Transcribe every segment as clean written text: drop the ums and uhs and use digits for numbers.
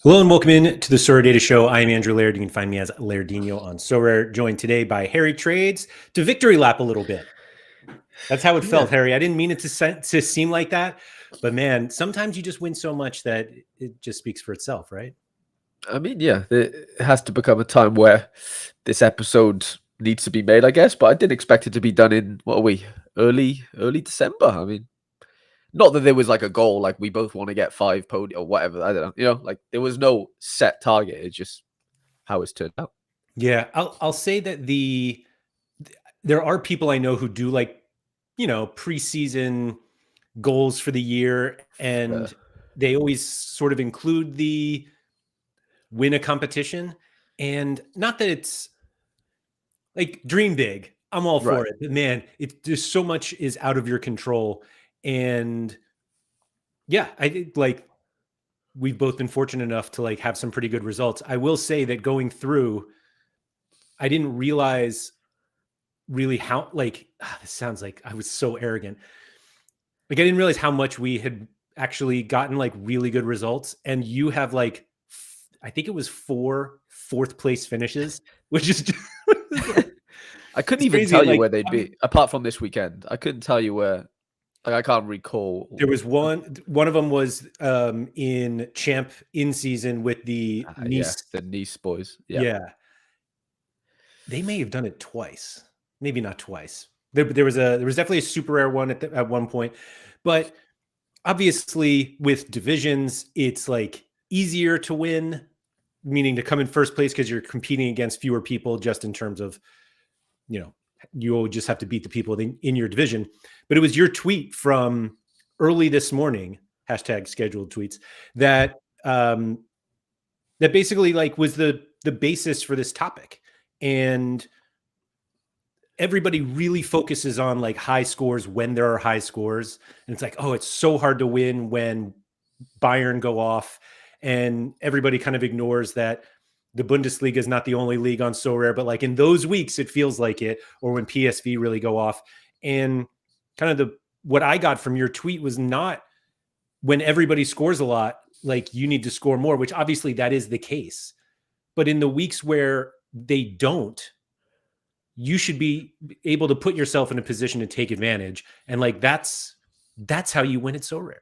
Hello and welcome in to the Sorare Data Show. I am Andrew Laird. You can find me as Lairdinho on Sorare, joined today by Harry Trades to victory lap a little bit. That's how it felt, Harry. I didn't mean it to seem like that, but man, sometimes you just win so much that it just speaks for itself, right? I mean, yeah, it has to become a time where this episode needs to be made, I guess. But I didn't expect it to be done in, what are we, early December. I mean, not that there was like a goal, like we both want to get 5 podium or whatever. I don't know, like there was no set target. It's just how it's turned out. Yeah, I'll say that there are people I know who do like, preseason goals for the year, and they always sort of include the win a competition. And not that it's like dream big. I'm all for Right. it. But man, there's so much is out of your control. And yeah, I think like we've both been fortunate enough to like have some pretty good results. I will say that going through, I didn't realize really how this sounds like I was so arrogant. Like I didn't realize how much we had actually gotten like really good results. And you have like I think it was 4 fourth place finishes, which is I couldn't it's even crazy. tell And you like where they'd be, apart from this weekend. I couldn't tell you where. Like I can't recall. there was one of them was in champ in season with the Nice. The Nice boys. Yeah. They may have done it twice. Maybe not twice. There was definitely a super rare one at one point. But obviously with divisions, it's like easier to win, meaning to come in first place because you're competing against fewer people just in terms of, you just have to beat the people in your division. But it was your tweet from early this morning, hashtag scheduled tweets, that that basically like was the basis for this topic. And everybody really focuses on like high scores when there are high scores. And it's like, oh, it's so hard to win when Bayern go off. And everybody kind of ignores that the Bundesliga is not the only league on Sorare, but like in those weeks, it feels like it, or when PSV really go off. And kind of what I got from your tweet was not when everybody scores a lot, like you need to score more, which obviously that is the case. But in the weeks where they don't, you should be able to put yourself in a position to take advantage. And like, that's how you win it Sorare.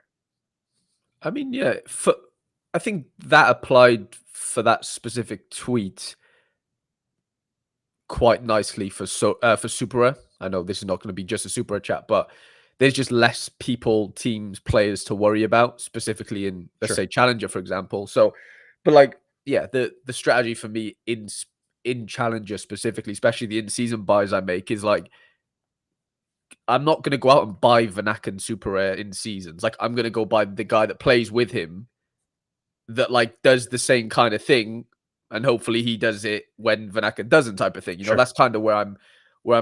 I mean, yeah, I think that applied for that specific tweet quite nicely for Super Rare. I know this is not going to be just a Super Rare chat, but there's just less people, teams, players to worry about, specifically in, let's say, Challenger, for example. So, but like, yeah, the strategy for me in Challenger specifically, especially the in-season buys I make, is like, I'm not going to go out and buy Vanaken Super Rare in seasons. Like, I'm going to go buy the guy that plays with him that, like, does the same kind of thing. And hopefully he does it when Vanaken doesn't, type of thing. You know, that's kind of where I'm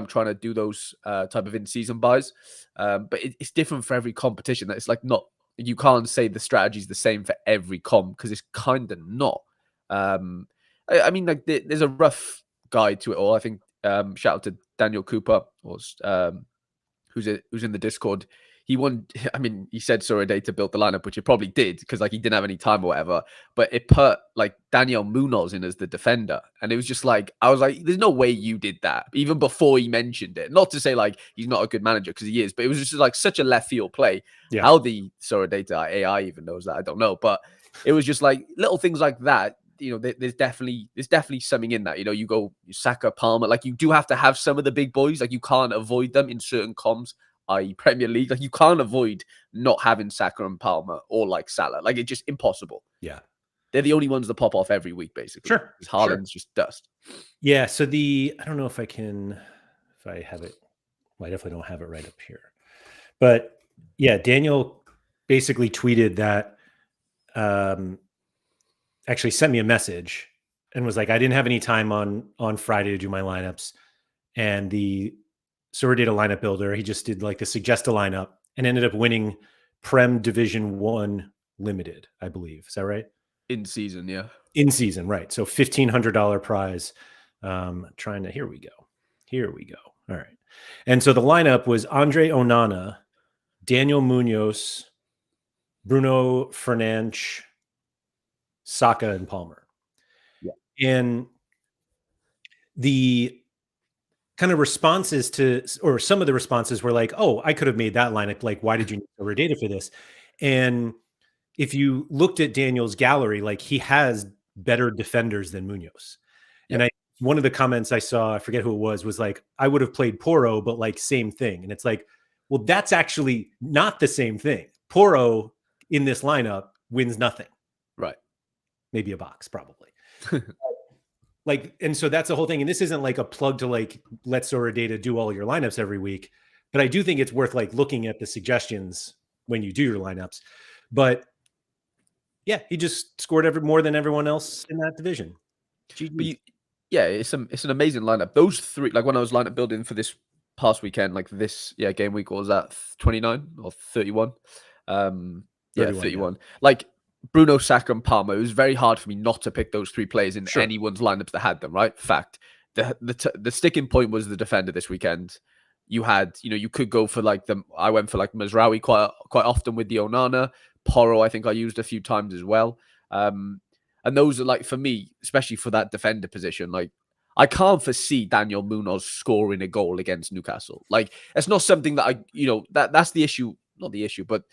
trying to do those type of in-season buys. But it's different for every competition. That it's like not, you can't say the strategy is the same for every comp because it's kind of not. I mean, like there's a rough guide to it all. I think shout out to Daniel Cooper, who's in the Discord. He won. I mean, he said Sorare to build the lineup, which he probably did because like he didn't have any time or whatever. But it put like Daniel Munoz in as the defender, and it was just like I was like, "There's no way you did that," even before he mentioned it. Not to say like he's not a good manager because he is, but it was just like such a left field play. Yeah. How the Sorare AI even knows that, I don't know, but it was just like little things like that. You know, there's definitely something in that. You know, you go Saka, Palmer, like you do have to have some of the big boys. Like you can't avoid them in certain comms, i.e. Premier League. Like you can't avoid not having Saka and Palmer or like Salah. Like it's just impossible. Yeah. They're the only ones that pop off every week, basically. Sure. Because Haaland's just dust. Yeah. So I don't know if I have it. Well, I definitely don't have it right up here. But yeah, Daniel basically tweeted that, actually sent me a message and was like, I didn't have any time on Friday to do my lineups. And the Sorare did a lineup builder. He just did like the suggest a lineup and ended up winning Prem Division 1 Limited, I believe. Is that right? In season, yeah. In season, right. So $1,500 prize. Here we go. All right. And so the lineup was Andre Onana, Daniel Munoz, Bruno Fernandes, Saka and Palmer. Yeah. And the kind of responses to, or some of the responses were like, oh, I could have made that lineup. Like, why did you need over data for this? And if you looked at Daniel's gallery, like he has better defenders than Munoz. Yep. And one of the comments I saw, I forget who it was like, I would have played Porro, but like same thing. And it's like, well, that's actually not the same thing. Porro in this lineup wins nothing. Right. Maybe a box, probably. Like, and so that's the whole thing. And this isn't like a plug to like, let Sorare Data do all your lineups every week. But I do think it's worth like looking at the suggestions when you do your lineups. But yeah, he just scored more than everyone else in that division. But yeah, it's an amazing lineup. Those three, like when I was lineup building for this past weekend, like this, game week, what was that, 29 or 31? 31. 31. Yeah. Like Bruno, Saka, and Palmer, it was very hard for me not to pick those three players in anyone's lineups that had them, right? Fact. The sticking point was the defender this weekend. You had, you could go for like I went for like Mazraoui quite often with the Onana. Porro, I think I used a few times as well. And those are like, for me, especially for that defender position, like I can't foresee Daniel Munoz scoring a goal against Newcastle. Like it's not something that that's the issue, not the issue, but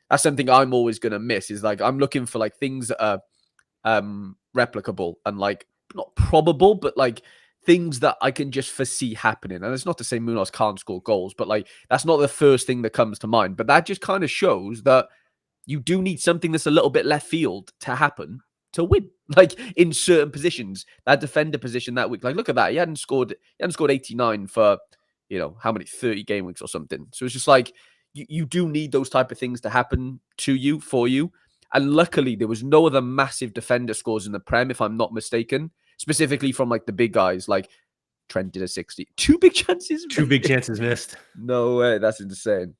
that's something I'm always going to miss is like, I'm looking for like things that are replicable and like not probable, but like things that I can just foresee happening. And it's not to say Munoz can't score goals, but like that's not the first thing that comes to mind. But that just kind of shows that you do need something that's a little bit left field to happen to win. Like in certain positions, that defender position that week, like look at that. He hadn't scored 89 for, how many, 30 game weeks or something. So it's just like, you do need those type of things to happen to you, for you. And luckily, there was no other massive defender scores in the Prem, if I'm not mistaken, specifically from like the big guys, like Trent did a 60. Two big chances missed. No way. That's insane.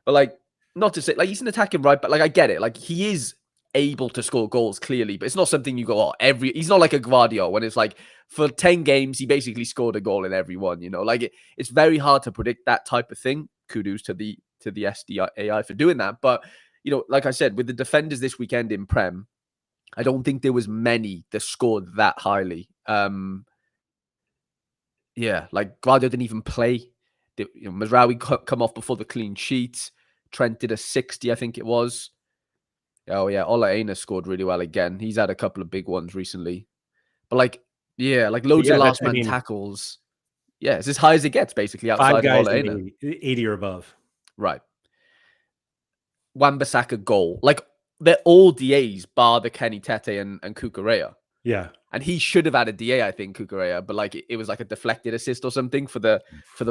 But like, not to say, like he's an attacking right, but like I get it. Like he is able to score goals clearly, but it's not something you go, he's not like a Guardiola when it's like for 10 games, he basically scored a goal in every one, like it's very hard to predict that type of thing. Kudos to the SDAI for doing that. But, like I said, with the defenders this weekend in Prem, I don't think there was many that scored that highly. Yeah, like Guardiola didn't even play. Mazraoui come off before the clean sheet. Trent did a 60, I think it was. Oh, yeah. Ola Aina scored really well again. He's had a couple of big ones recently. But, like, yeah, like loads of last man tackles. Yeah, it's as high as it gets, basically, outside of Ola Aina. 80 or above. Right. Wan-Bissaka goal. Like, they're all DAs, bar the Kenny Tete and Cucurella. Yeah. And he should have had a DA, I think, Cucurella, but like it was like a deflected assist or something for the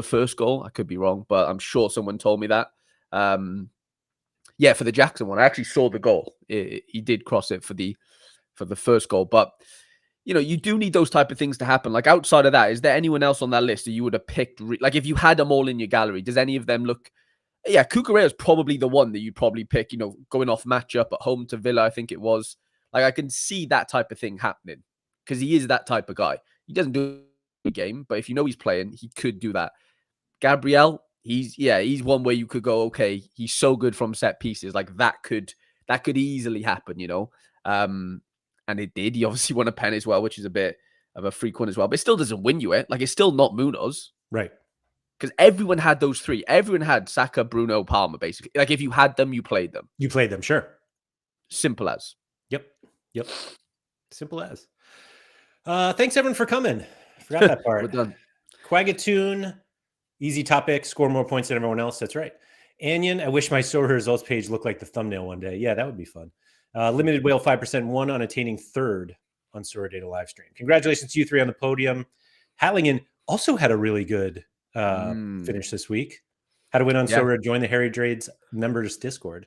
first goal. I could be wrong, but I'm sure someone told me that. Yeah, for the Jackson one, I actually saw the goal. He did cross it for the first goal, but you do need those type of things to happen. Like outside of that, is there anyone else on that list that you would have picked? Like if you had them all in your gallery, does any of them look? Yeah, Cucurella is probably the one that you'd probably pick. Going off matchup at home to Villa, I think it was. Like I can see that type of thing happening because he is that type of guy. He doesn't do a game, but if he's playing, he could do that. Gabriel, he's one where you could go, okay, he's so good from set pieces. Like that could easily happen, and it did. He obviously won a pen as well, which is a bit of a freak one as well, but it still doesn't win you it. Like it's still not Munoz. Right. Because everyone had those three. Everyone had Saka, Bruno, Palmer, basically. Like if you had them, you played them. You played them, sure. Simple as. Yep. Simple as. Thanks everyone for coming. Forgot that part. We're done. Quagatoon, easy topic, score more points than everyone else. That's right. Anion, I wish my Sorare results page looked like the thumbnail one day. Yeah, that would be fun. Limited Whale 5% won on attaining third on Sorare Data live stream. Congratulations to you three on the podium. Hatlingen also had a really good finish this week. How to win on Sorare, join the Harry Trades members Discord.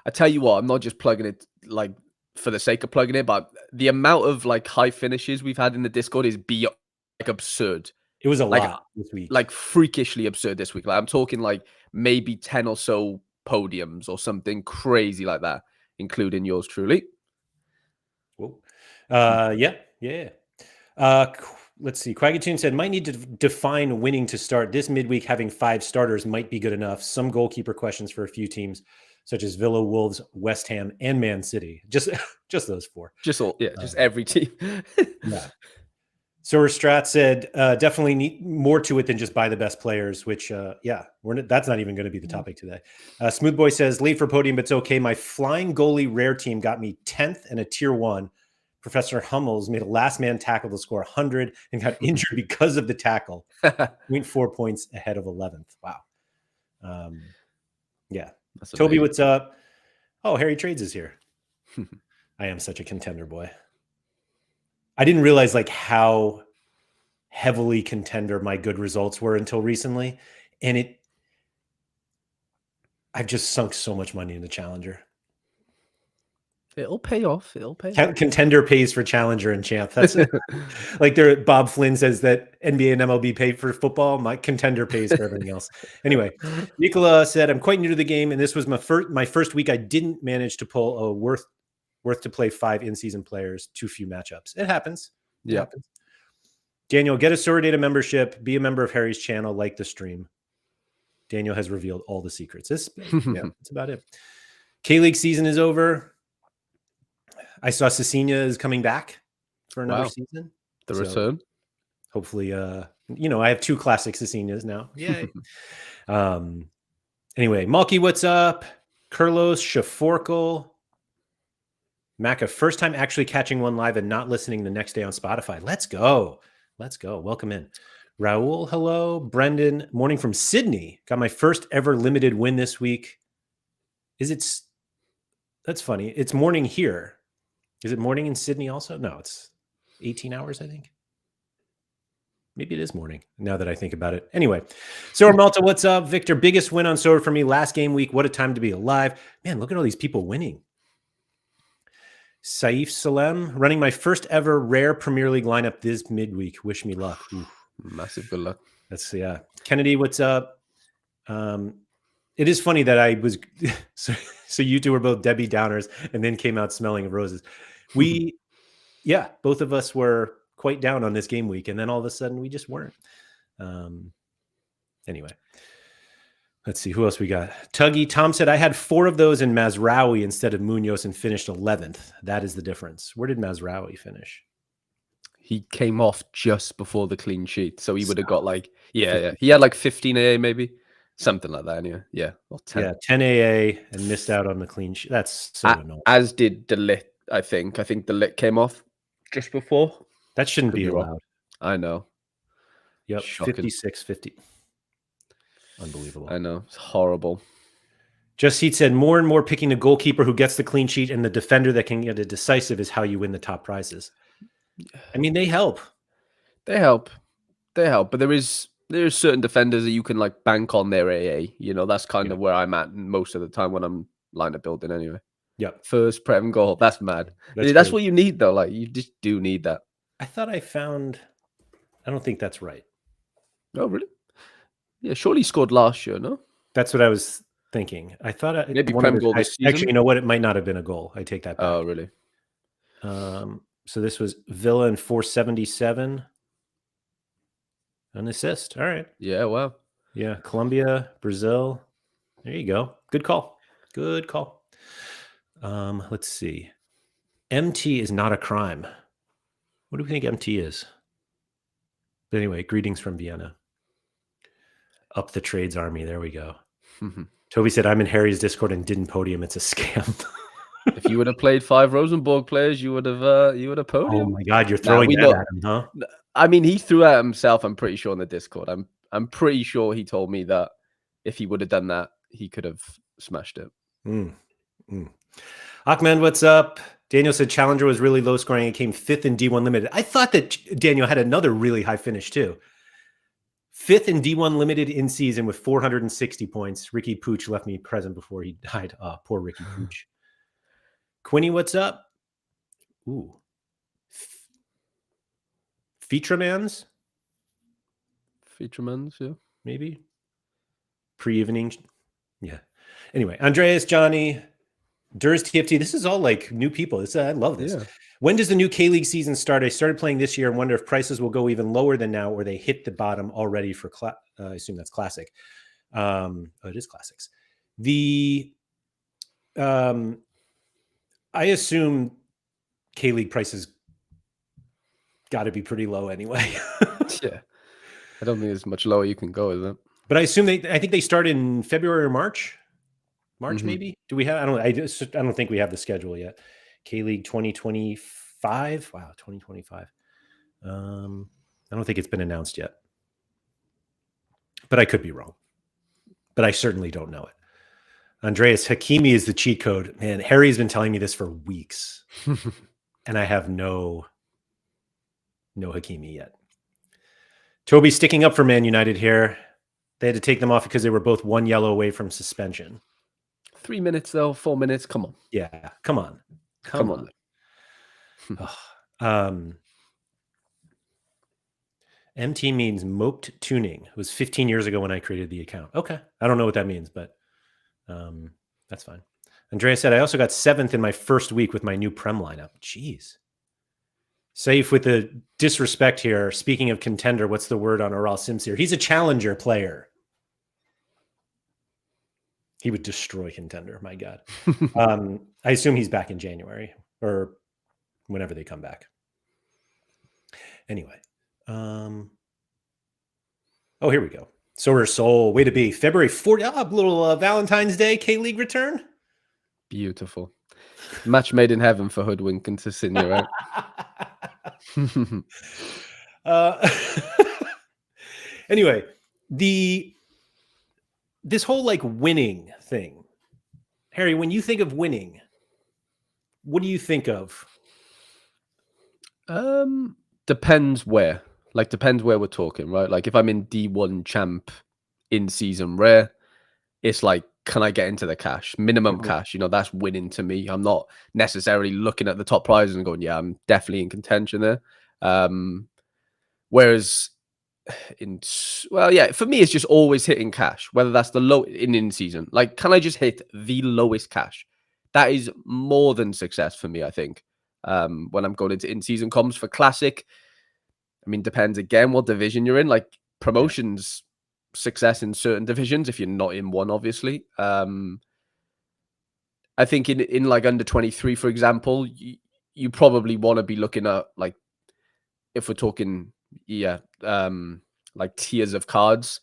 I tell you what, I'm not just plugging it like for the sake of plugging it, but the amount of like high finishes we've had in the Discord is beyond like absurd. It was a lot this week. Like freakishly absurd this week. Like I'm talking like maybe 10 or so podiums or something crazy like that, including yours truly. Whoa. Yeah. Let's see. Quagatoon said, might need to define winning to start. This midweek having 5 starters might be good enough. Some goalkeeper questions for a few teams. such as Villa, Wolves, West Ham, and Man City. Just those 4. Just every team. Yeah. So Strat said, definitely need more to it than just buy the best players, which, that's not even going to be the topic today. Smooth Boy says, late for podium, but it's okay. My flying goalie rare team got me 10th and a tier 1. Professor Hummels made a last man tackle to score 100 and got injured because of the tackle. 0.4 points ahead of 11th. Wow. Yeah. That's Toby, amazing. What's up? Oh, Harry Trades is here. I am such a contender boy. I didn't realize like how heavily contender my good results were until recently. And I've just sunk so much money in the Challenger. It'll pay off. It'll pay off. Contender pays for Challenger and Champ. That's like Bob Flynn says that NBA and MLB pay for football. My contender pays for everything else. Anyway, Nicola said, I'm quite new to the game, and this was my first week. I didn't manage to pull a worth to play 5 in-season players, too few matchups. It happens. It happens. Daniel, get a Sorare Data membership. Be a member of Harry's channel. Like the stream. Daniel has revealed all the secrets. That's about it. K-League season is over. I saw Cecilia is coming back for another season. The return. Hopefully, I have 2 classic Cecilias now. Yay. Anyway, Malky, what's up? Kurlos, Shaforkel. Macca, first time actually catching one live and not listening the next day on Spotify. Let's go. Welcome in. Raul, hello. Brendan, morning from Sydney. Got my first ever limited win this week. That's funny. It's morning here. Is it morning in Sydney also? No, it's 18 hours, I think. Maybe it is morning now that I think about it. Anyway, Sorare Malta, what's up? Victor, biggest win on Sorare for me last game week. What a time to be alive. Man, look at all these people winning. Saif Salem, running my first ever rare Premier League lineup this midweek. Wish me luck. Ooh. Massive good luck. Kennedy, what's up? It is funny that I was so you two were both Debbie Downers and then came out smelling of roses. Both of us were quite down on this game week, and then all of a sudden we just weren't. Anyway, let's see who else we got. Tuggy Tom said I had 4 of those in Mazraoui instead of Munoz and finished 11th. That is the difference. Where did Mazraoui finish? He came off just before the clean sheet, so he would have got like he had like 15 AA maybe. Something like that, anyway. Yeah. Or 10. Yeah, 10 AA and missed out on the clean sheet. That's so annoying. As did the lit, I think. I think the lit came off just before. That shouldn't be allowed. I know. Yep, 56-50. Unbelievable. I know. It's horrible. Just Heat said more and more picking a goalkeeper who gets the clean sheet and the defender that can get a decisive is how you win the top prizes. I mean, they help. But there's certain defenders that you can like bank on their AA. That's kind of where I'm at most of the time when I'm lineup building anyway. Yep. First prem goal. That's mad. That's what you need though. Like you just do need that. I thought I don't think that's right. Oh, really? Yeah, surely he scored last year, no? That's what I was thinking. I thought maybe prem goal this season. Actually, you know what? It might not have been a goal. I take that back. Oh, really? So this was Villa in 477. An assist. All right. Yeah, wow. Yeah, Colombia, Brazil. There you go. Good call. Let's see. MT is not a crime. What do we think MT is? But anyway, greetings from Vienna. Up the trades army. There we go. Toby said, I'm in Harry's Discord and didn't podium. It's a scam. If you would have played 5 Rosenborg players, you would have podiumed. Oh my God, you're throwing that at him, huh? I mean, he threw at himself, I'm pretty sure, in the Discord. I'm pretty sure he told me that if he would have done that, he could have smashed it. Ahmed, what's up? Daniel said Challenger was really low scoring. It came 5th in D1 Limited. I thought that Daniel had another really high finish too. 5th in D1 Limited in season with 460 points. Ricky Pooch left me present before he died. Poor Ricky Pooch. Quinny, what's up? Ooh. Featuremans, yeah. Maybe. Pre-evening. Yeah. Anyway, Andreas, Johnny, Durs TFT. This is all like new people. I love this. Yeah. When does the new K-League season start? I started playing this year and wonder if prices will go even lower than now or they hit the bottom already for, I assume that's classic. It is classics. I assume K-League prices got to be pretty low anyway. Yeah. I don't think there's much lower you can go, is it? But I think they start in February or March. March, maybe? Do we have? I don't think we have the schedule yet. K-League 2025. Wow, 2025. I don't think it's been announced yet. But I could be wrong. But I certainly don't know it. Andreas, Hakimi is the cheat code. Man, Harry's been telling me this for weeks. And I have no Hakimi yet. Toby sticking up for Man United here. They had to take them off because they were both 1 yellow away from suspension. 3 minutes though, 4 minutes. Come on. Yeah, come on. Come on. MT means moped tuning. It was 15 years ago when I created the account. Okay. I don't know what that means, but that's fine. Andrea said, I also got 7th in my first week with my new Prem lineup. Jeez. Safe with the disrespect here. Speaking of contender, what's the word on Oral Simsir? He's a challenger player. He would destroy contender. My God. I assume he's back in January or whenever they come back. Anyway. Oh, here we go. Sorare Soul, way to be. February 4th, little Valentine's Day K-League return. Beautiful. Match made in heaven for Hoodwink and Senior, right? Anyway, this whole like winning thing. Harry, when you think of winning, what do you think of? Depends where. Like, depends where we're talking, right? Like, if I'm in D1 champ in season rare, it's like, can I get into the cash? Minimum cash, that's winning to me. I'm not necessarily looking at the top prizes and going, yeah, I'm definitely in contention there. Whereas for me, it's just always hitting cash, whether that's the low in season. Like, can I just hit the lowest cash? That is more than success for me, I think. When I'm going into in-season comms for Classic, I mean, depends again what division you're in. Like, promotions, success in certain divisions, if you're not in one, obviously. I think in like under 23, for example, you probably want to be looking at, like, if we're talking, like tiers of cards,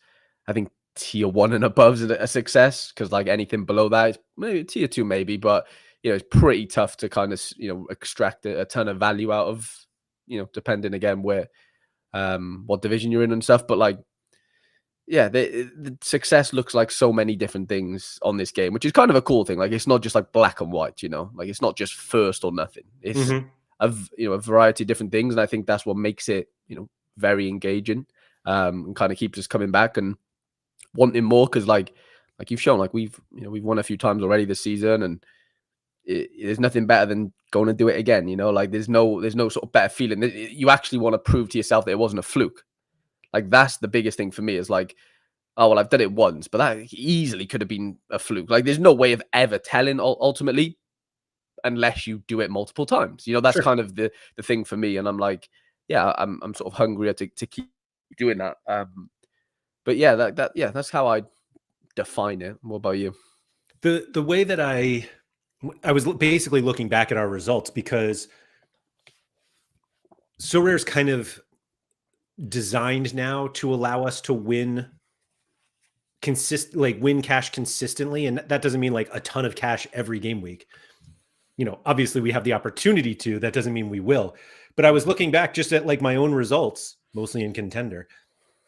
I think tier 1 and above is a success, because like anything below that is maybe tier 2, maybe, but it's pretty tough to kind of extract a ton of value out of, depending again where what division you're in and stuff. But like, yeah, the success looks like so many different things on this game, which is kind of a cool thing. Like, it's not just like black and white, like it's not just first or nothing. It's a variety of different things, and I think that's what makes it very engaging, and kind of keeps us coming back and wanting more, because like you've shown, like we've won a few times already this season, and there's nothing better than going to do it again. Like there's no sort of better feeling. You actually want to prove to yourself that it wasn't a fluke. Like, that's the biggest thing for me, is like, oh, well, I've done it once, but that easily could have been a fluke. Like, there's no way of ever telling ultimately, unless you do it multiple times. That's kind of the thing for me. And I'm like, yeah, I'm sort of hungrier to keep doing that. But yeah, that's how I define it. What about you? The way that I was basically looking back at our results, because Sorare's kind of designed now to allow us to win win cash consistently, and that doesn't mean like a ton of cash every game week. Obviously we have the opportunity to. That doesn't mean we will. But I was looking back just at like my own results, mostly in contender,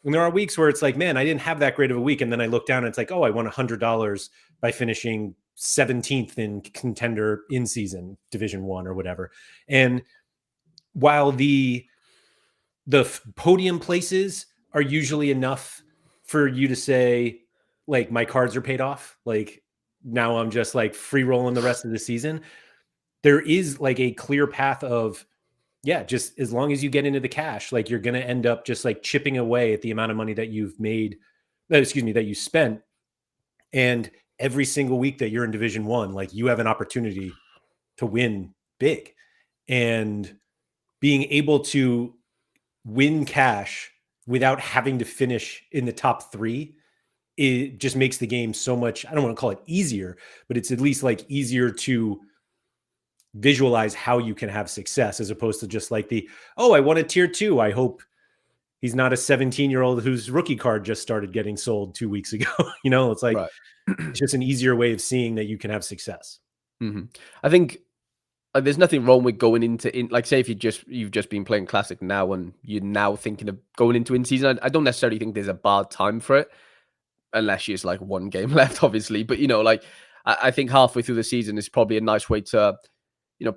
and there are weeks where it's like, man, I didn't have that great of a week, and then I look down and it's like, oh, I won $100 by finishing 17th in contender in season Division 1 or whatever. And while the podium places are usually enough for you to say, like, my cards are paid off, like now I'm just like free rolling the rest of the season, there is like a clear path of, just as long as you get into the cash, like you're going to end up just like chipping away at the amount of money that you've made, that you spent. And every single week that you're in Division 1, like you have an opportunity to win big, and being able to win cash without having to finish in the top 3 it just makes the game so much, I don't want to call it easier, but it's at least like easier to visualize how you can have success, as opposed to just like I won a tier 2. I hope he's not a 17-year-old whose rookie card just started getting sold 2 weeks ago. It's like, Right. it's just an easier way of seeing that you can have success. I think there's nothing wrong with going into like, say if you've just been playing classic now and you're now thinking of going into in season. I don't necessarily think there's a bad time for it, unless it's like one game left, obviously. But like I think halfway through the season is probably a nice way to, you know,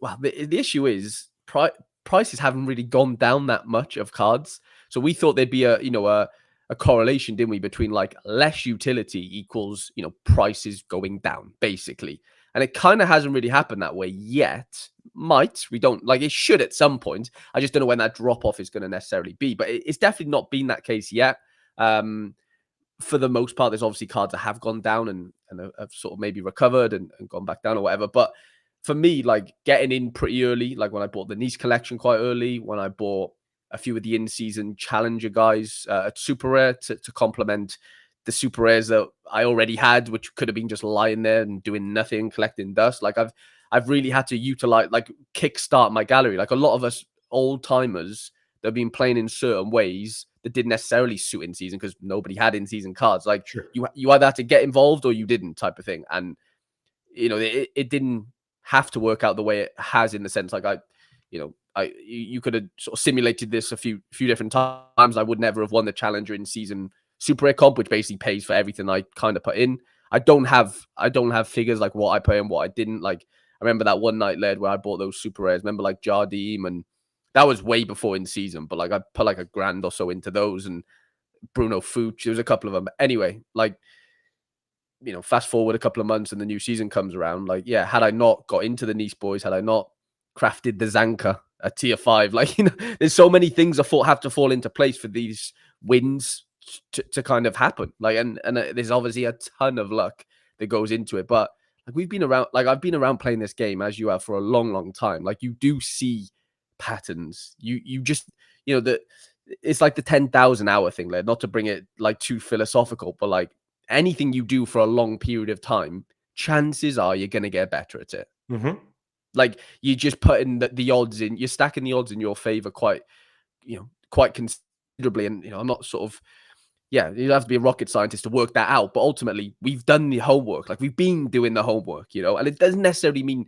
well, the issue is prices haven't really gone down that much of cards. So we thought there'd be a correlation, didn't we, between like less utility equals, prices going down, basically. And it kind of hasn't really happened that way yet. We don't like, it should at some point. I just don't know when that drop off is going to necessarily be, but it's definitely not been that case yet. For the most part, there's obviously cards that have gone down and have sort of maybe recovered and gone back down or whatever. But for me, like getting in pretty early, like when I bought the Nice collection quite early, when I bought a few of the in-season challenger guys at Super Rare to complement the Super Rares that I already had, which could have been just lying there and doing nothing, collecting dust. Like I've really had to utilize, like kickstart my gallery. Like a lot of us old timers that have been playing in certain ways that didn't necessarily suit in season because nobody had in-season cards. Like Sure. you either had to get involved or you didn't, type of thing. And it didn't have to work out the way it has, in the sense like you could have sort of simulated this a few different times. I would never have won the challenger in season Super Rare comp, which basically pays for everything I kind of put in. I don't have figures like what I put in, what I didn't. Like I remember that one night, Laird, where I bought those Super Rares. Remember like Jardim, and that was way before in season, but like I put like $1,000 or so into those, and Bruno Fuchs. There was a couple of them. Anyway, like, fast forward a couple of months and the new season comes around. Like, yeah, had I not got into the Nice boys, had I not crafted the Zanka at tier 5, like, there's so many things I thought have to fall into place for these wins to kind of happen. Like, and there's obviously a ton of luck that goes into it. But like I've been around playing this game as you have for a long, long time. Like you do see patterns. You just, that it's like the 10,000 hour thing, like, not to bring it like too philosophical, but like anything you do for a long period of time, chances are you're going to get better at it. Mm-hmm. Like you just putting the odds in, you're stacking the odds in your favor quite considerably. And, I'm not sort of, you have to be a rocket scientist to work that out. But ultimately, we've done the homework. Like we've been doing the homework, and it doesn't necessarily mean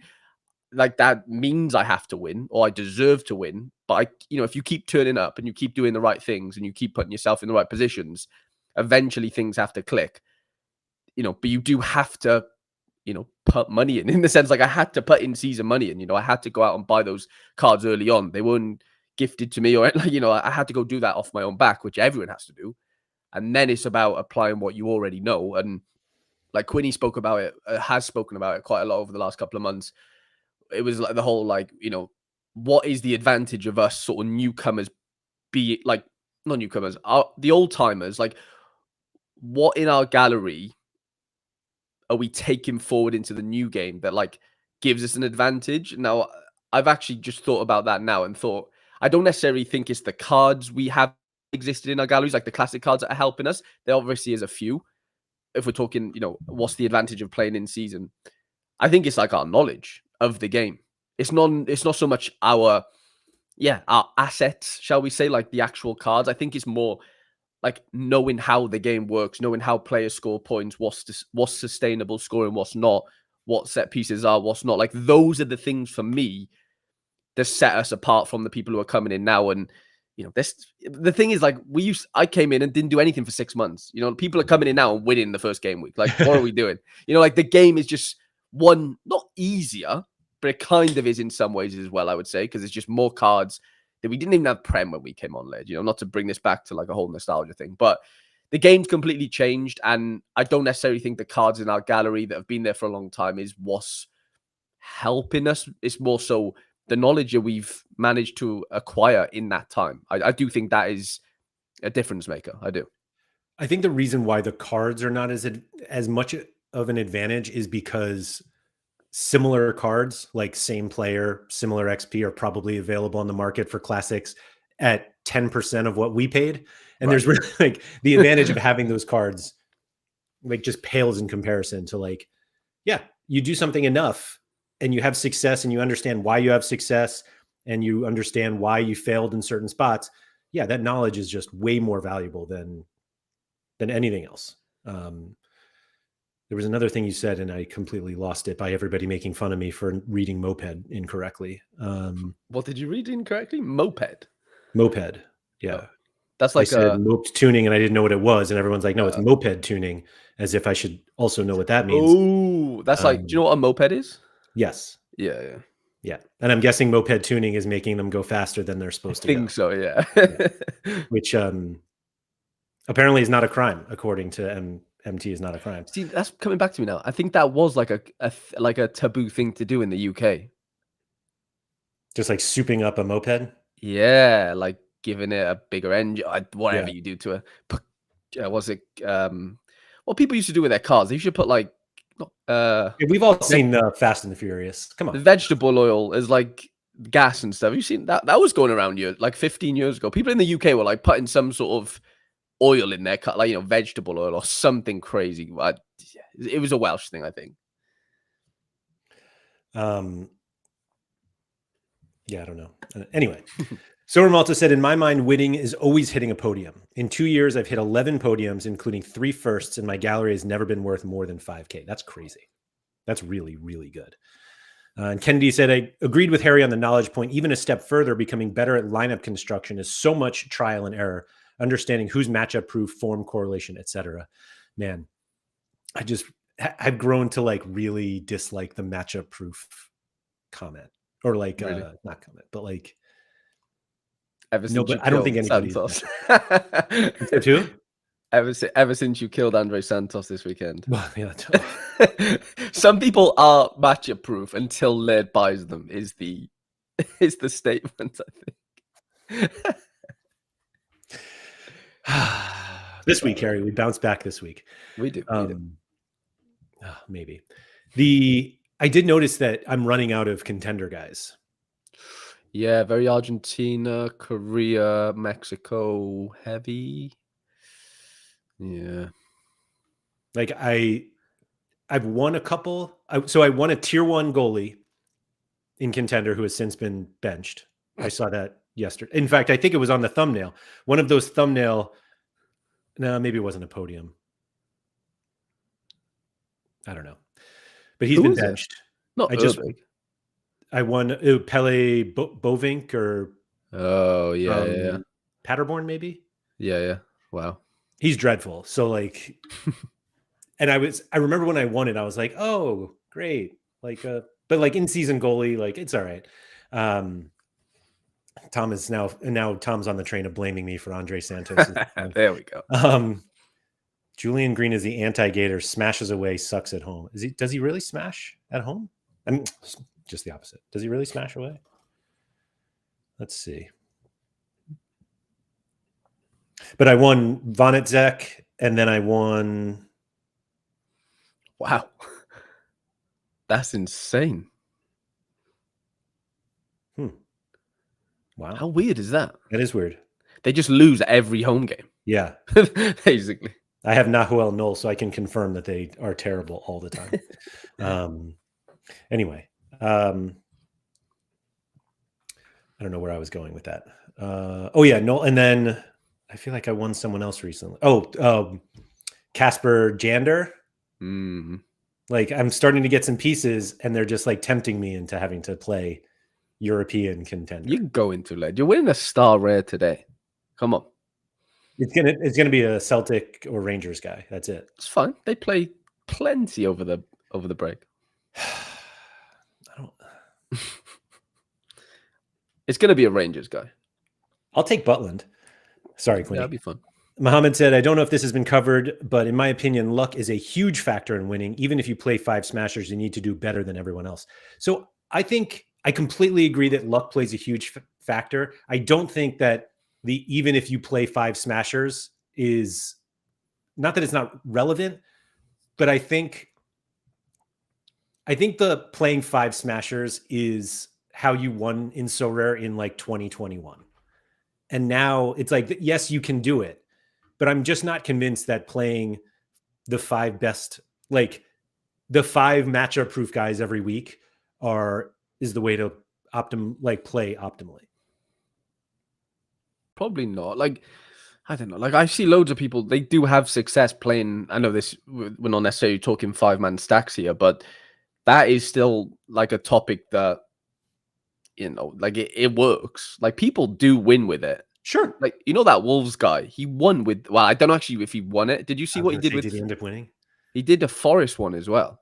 like that means I have to win or I deserve to win. But if you keep turning up and you keep doing the right things and you keep putting yourself in the right positions, eventually things have to click, but you do have to, put money in the sense, like I had to put in season money in, I had to go out and buy those cards early on. They weren't gifted to me, or like, I had to go do that off my own back, which everyone has to do. And then it's about applying what you already know. And like Quinny spoke about it, has spoken about it quite a lot over the last couple of months. It was like the whole, like, what is the advantage of us sort of newcomers, be like, not newcomers, the old timers, like what in our gallery are we taking forward into the new game that like gives us an advantage? Now, I've actually just thought about that now and thought, I don't necessarily think it's the cards we have existed in our galleries, like the classic cards that are helping us. There obviously is a few. If we're talking, what's the advantage of playing in season? I think it's like our knowledge of the game. It's not so much our assets, shall we say, like the actual cards. I think it's more like knowing how the game works, knowing how players score points, what's sustainable scoring, what's not, what set pieces are, what's not. Like those are the things for me that set us apart from the people who are coming in now. And the thing is, like I came in and didn't do anything for 6 months. People are coming in now and winning the first game week. Like, what are we doing? Like the game is just not easier, but it kind of is in some ways as well, I would say, because it's just more cards that we didn't even have Prem when we came on, Led. Not to bring this back to like a whole nostalgia thing, but the game's completely changed. And I don't necessarily think the cards in our gallery that have been there for a long time is what's helping us. It's more so the knowledge that we've managed to acquire in that time. I do think that is a difference maker. I do. I think the reason why the cards are not as much of an advantage is because similar cards, like same player, similar XP, are probably available on the market for classics at 10% of what we paid. And there's really like the advantage of having those cards like just pales in comparison to like, yeah, you do something enough and you have success and you understand why you have success and you understand why you failed in certain spots. Yeah, that knowledge is just way more valuable than anything else. There was another thing you said and I completely lost it by everybody making fun of me for reading moped incorrectly. What did you read incorrectly? Moped. Moped. Yeah. Oh, that's I like said moped tuning and I didn't know what it was. And everyone's like, no, it's moped tuning, as if I should also know what that means. Oh, that's like, do you know what a moped is? Yes. Yeah. Yeah. And I'm guessing moped tuning is making them go faster than they're supposed to go. I think so, yeah. Which apparently is not a crime, according to MT is not a crime. See, that's coming back to me now. I think that was like a taboo thing to do in the UK. Just like souping up a moped? Yeah, like giving it a bigger engine, whatever you do to it. Was it what people used to do with their cars? They used to put like we've all seen Fast and the Furious. Come on. The vegetable oil is like gas and stuff. You've seen that? That was going around here like 15 years ago. People in the UK were like putting some sort of oil in their car, like, vegetable oil or something crazy. It was a Welsh thing, I think. Yeah, I don't know. Anyway, Sower Malta said, in my mind, winning is always hitting a podium. In 2 years, I've hit 11 podiums, including 3 firsts, and my gallery has never been worth more than 5K. That's crazy. That's really, really good. And Kennedy said, I agreed with Harry on the knowledge point. Even a step further, becoming better at lineup construction is so much trial and error, understanding who's matchup proof, form correlation, etc. Man, I've grown to like really dislike the matchup proof comment. Or like Really? not comment, but like Ever since but I don't think anybody's Santos. Who? Ever since you killed Andre Santos this weekend. Well, yeah. Some people are matchup proof until Laird buys them is the statement, I think. This week, Harry, we bounced back this week. We do. Maybe. I did notice that I'm running out of contender guys. Yeah, very Argentina, Korea, Mexico heavy. Yeah. Like I've won a couple. So I won a tier 1 goalie in contender who has since been benched. I saw that yesterday. In fact, I think it was on the thumbnail. One of those thumbnail. No, maybe it wasn't a podium. I don't know. But he's been benched. Not I won Pele Bovink or Paderborn, maybe. Yeah. Wow. He's dreadful. So like, and I remember when I won it, I was like, oh, great. Like, but like in season goalie, like it's all right. Tom is now Tom's on the train of blaming me for Andre Santos. There we go. Julian Green is the anti-Gator, smashes away, sucks at home. Does he really smash at home? I mean, just the opposite. Does he really smash away? Let's see. But I won Vonnetzek, and then I won. Wow. That's insane. Wow. How weird is that? That is weird. They just lose every home game. Yeah. Basically. I have Nahuel Knoll, so I can confirm that they are terrible all the time. Anyway. I don't know where I was going with that. Knoll. And then I feel like I won someone else recently. Casper Jander. Mm-hmm. Like I'm starting to get some pieces and they're just like tempting me into having to play European contender. You can go into lead. You're winning a star rare today. Come on. It's gonna be a Celtic or Rangers guy. That's it. It's fine. They play plenty over the break. I don't. It's gonna be a Rangers guy. I'll take Butland. Sorry, Quinny. That'd be fun. Mohammed said, I don't know if this has been covered, but in my opinion, luck is a huge factor in winning. Even if you play 5 smashers, you need to do better than everyone else. So I think I completely agree that luck plays a huge factor. I don't think that even if you play 5 smashers is not that it's not relevant, but I think the playing 5 smashers is how you won in Sorare in like 2021. And now it's like, yes, you can do it, but I'm just not convinced that playing the 5 best, like the 5 matchup proof guys every week is the way to play optimally. Probably not. Like, I don't know. Like, I see loads of people, they do have success playing. I know this, we're not necessarily talking 5-man stacks here, but that is still like a topic that, like it works. Like, people do win with it. Sure. Like, that Wolves guy, he won with, well, I don't know actually if he won it. Did you see what he did with? Did he end up winning? He did a Forest one as well.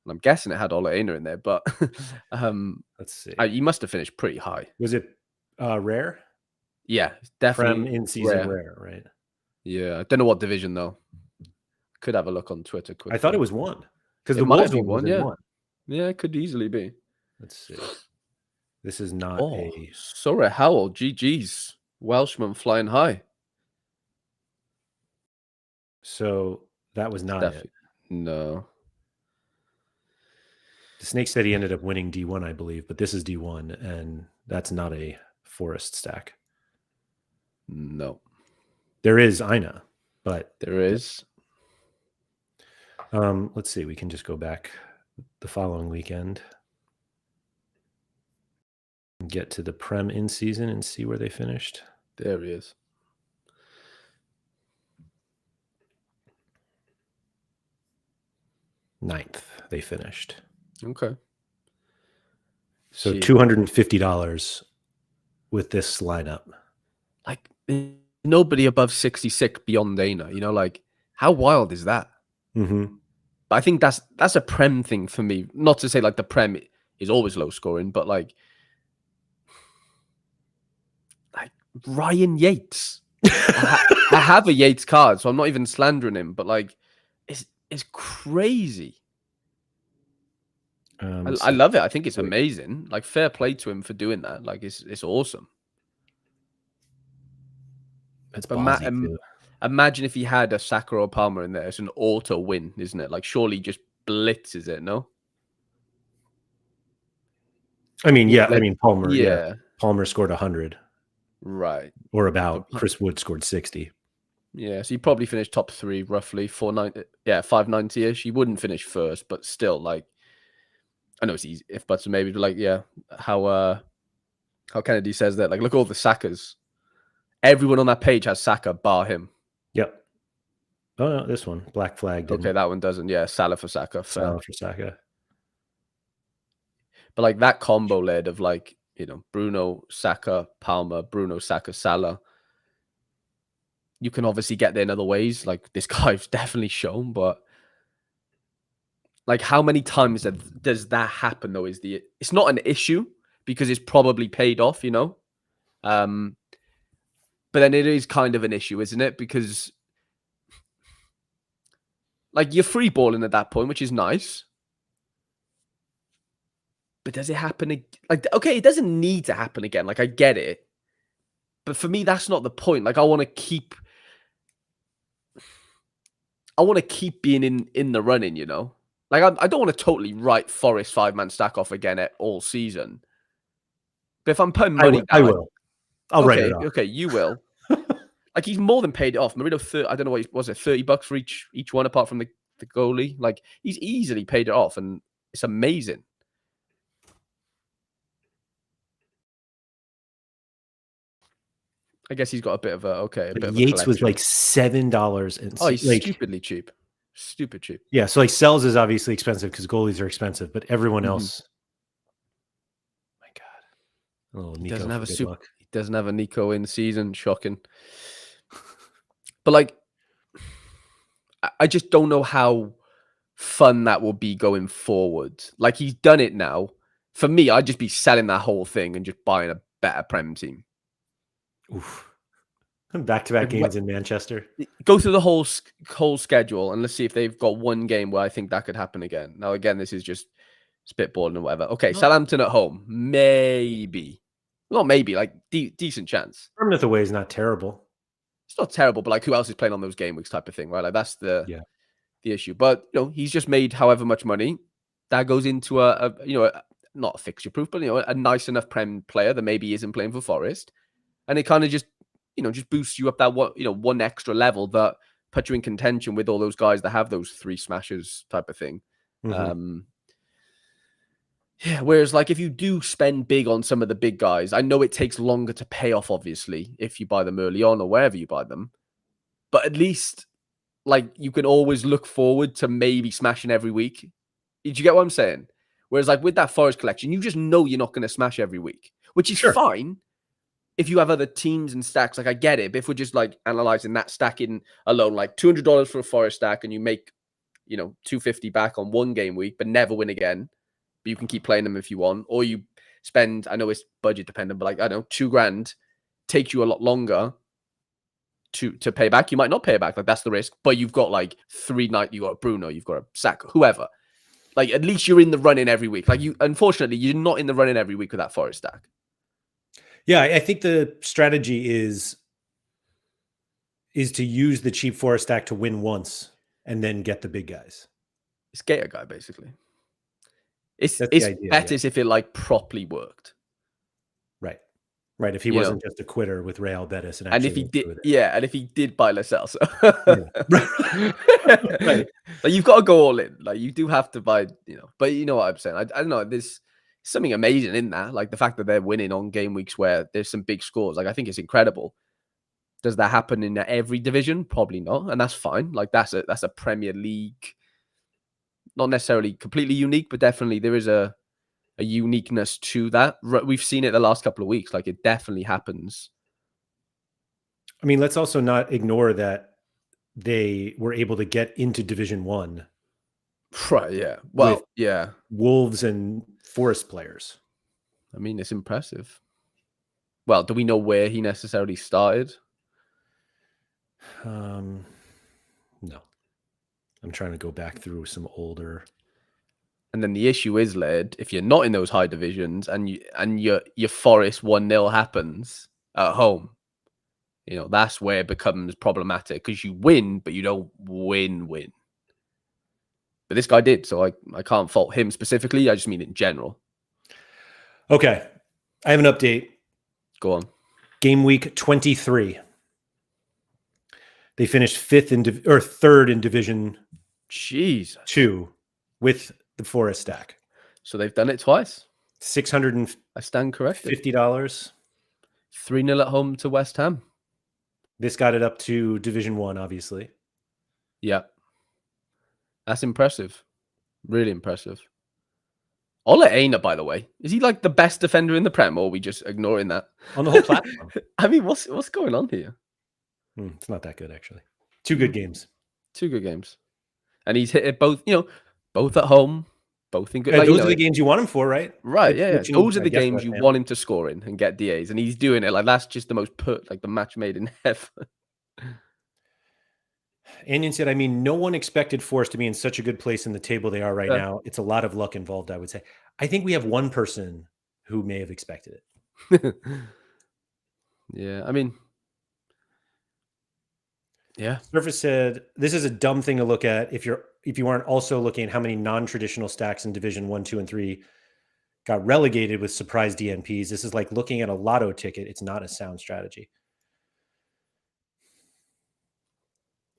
And I'm guessing it had Olaina in there, but let's see. He must have finished pretty high. Was it rare? Yeah, definitely Prem in season rare, right? Yeah, I don't know what division though. Could have a look on Twitter quickly. I thought it was 1 because the Wolves one was in 1. Yeah, it could easily be. Let's see. This is not a Sorare Howell. GG's. Welshman flying high. So that was not it. No. The Snake said he ended up winning D1, I believe, but this is D1, and that's not a Forest stack. No. There is Ina, but there is. Let's see. We can just go back the following weekend and get to the Prem in season and see where they finished. There he is. Ninth, they finished. Okay. So $250 with this lineup. Like, nobody above 66 beyond Dana. Like, how wild is that? Mm-hmm. But I think that's a Prem thing for me. Not to say like the Prem is always low scoring, but like Ryan Yates. I have a Yates card, so I'm not even slandering him, but like it's crazy. I love it. I think it's amazing. Like, fair play to him for doing that. Like, it's awesome. It's ballsy too. Imagine if he had a Saka or Palmer in there. It's an auto win, isn't it? Like, surely just blitzes it, no? I mean, yeah. I mean, Palmer. Yeah. Palmer scored 100. Right. Or about. Chris Wood scored 60. Yeah, so he probably finished top 3, roughly 490. Yeah, 590-ish. He wouldn't finish first, but still, like, I know it's easy if buts are maybe, but like, yeah, how Kennedy says that. Like, look at all the Sakas. Everyone on that page has Saka, bar him. Yep. Oh no, this one black flag. Didn't. Okay, that one doesn't. Yeah, Salah for Saka. Salah for Saka. But like that combo led of like, Bruno, Saka, Palmer, Bruno, Saka, Salah. You can obviously get there in other ways. Like, this guy's definitely shown, but like, how many times does that happen though? It's not an issue because it's probably paid off, but then it is kind of an issue, isn't it? Because like, you're free balling at that point, which is nice. But does it happen? Like, okay, it doesn't need to happen again. Like, I get it. But for me, that's not the point. Like, I want to keep being in the running, Like, I don't want to totally write Forest 5-man stack off again all season. But if I'm putting money I will. I'll write it off. Okay, you will. Like, he's more than paid it off. Marino, I don't know what was it, $30 for each one apart from the goalie. Like, he's easily paid it off, and it's amazing. I guess he's got a bit of Yates was like $7 and he's stupidly cheap. Stupid cheap. Yeah, so like Sells is obviously expensive because goalies are expensive, but everyone else. My God. Oh, Nico he doesn't have a Nico in season. Shocking. But like, I just don't know how fun that will be going forward. Like, he's done it now. For me, I'd just be selling that whole thing and just buying a better Prem team. Oof. Back-to-back games in Manchester. Go through the whole schedule and let's see if they've got one game where I think that could happen again. Now, again, this is just spitballing and whatever. Okay, Southampton at home. Maybe. Not maybe, like, decent chance. Bournemouth away is not terrible. It's not terrible, but like, who else is playing on those game weeks type of thing, right? Like, that's the issue. But, he's just made however much money. That goes into a not a fixture proof, but, a nice enough Prem player that maybe isn't playing for Forest. and it kind of just just boosts you up that one extra level that puts you in contention with all those guys that have those 3 smashes type of thing. Yeah, whereas like if you do spend big on some of the big guys, I know it takes longer to pay off, obviously, if you buy them early on or wherever you buy them. But at least like you can always look forward to maybe smashing every week. Did you get what I'm saying? Whereas like with that Forest collection, you just know you're not going to smash every week, which is fine if you have other teams and stacks. Like I get it, but if we're just like analyzing that stacking alone, like $200 for a Forest stack, and you make $250 back on one game week, but never win again. But you can keep playing them if you want, or you spend. I know it's budget dependent, but like I don't know, $2,000 takes you a lot longer to pay back. You might not pay it back, like that's the risk. But you've got like 3 night. You got a Bruno, you've got a Saka, whoever. Like at least you're in the running every week. Like unfortunately, you're not in the running every week with that Forest stack. Yeah, I think the strategy is to use the cheap Forest stack to win once and then get the big guys. It's Gator guy basically. It's idea, better if it like properly worked. Right. If he wasn't just a quitter with Real Betis and if he did, and if he did buy Lo Celso, right. Like you've got to go all in. Like you do have to buy, But you know what I'm saying? I don't know. There's something amazing in that. Like the fact that they're winning on game weeks where there's some big scores. Like I think it's incredible. Does that happen in every division? Probably not, and that's fine. Like that's a Premier League, not necessarily completely unique, but definitely there is a uniqueness to that. We've seen it the last couple of weeks. Like it definitely happens. I mean, let's also not ignore that they were able to get into Division 1. Right, yeah. Well, yeah. Wolves and Forest players. I mean, it's impressive. Well, do we know where he necessarily started? No. I'm trying to go back through some older. And then the issue is, Laird, if you're not in those high divisions and your Forest 1-0 happens at home, that's where it becomes problematic because you win, but you don't win. But this guy did, so I can't fault him specifically. I just mean in general. Okay. I have an update. Go on. Game week 23. They finished third in Division Jeez. 2 with the Forest stack. So they've done it twice. $650. I stand corrected. $50. 3-0 at home to West Ham. This got it up to Division 1, obviously. Yeah. That's impressive. Really impressive. Ole Aina, by the way, is he like the best defender in the Prem, or are we just ignoring that? On the whole platform. I mean, what's going on here? It's not that good, actually. 2 good games. 2 good games. And he's hit it both, both at home, both in good. Like, those are the games you want him for, right? Right, yeah. Those are the games you want him to score in and get DAs, and he's doing it. Like that's just the most the match made in heaven. Anion said, I mean, no one expected Forest to be in such a good place in the table they are right now. It's a lot of luck involved, I would say. I think we have one person who may have expected it. Yeah, I mean, yeah. Surface said, this is a dumb thing to look at if you aren't also looking at how many non-traditional stacks in Division 1, 2, and 3 got relegated with surprise DNPs. This is like looking at a lotto ticket. It's not a sound strategy.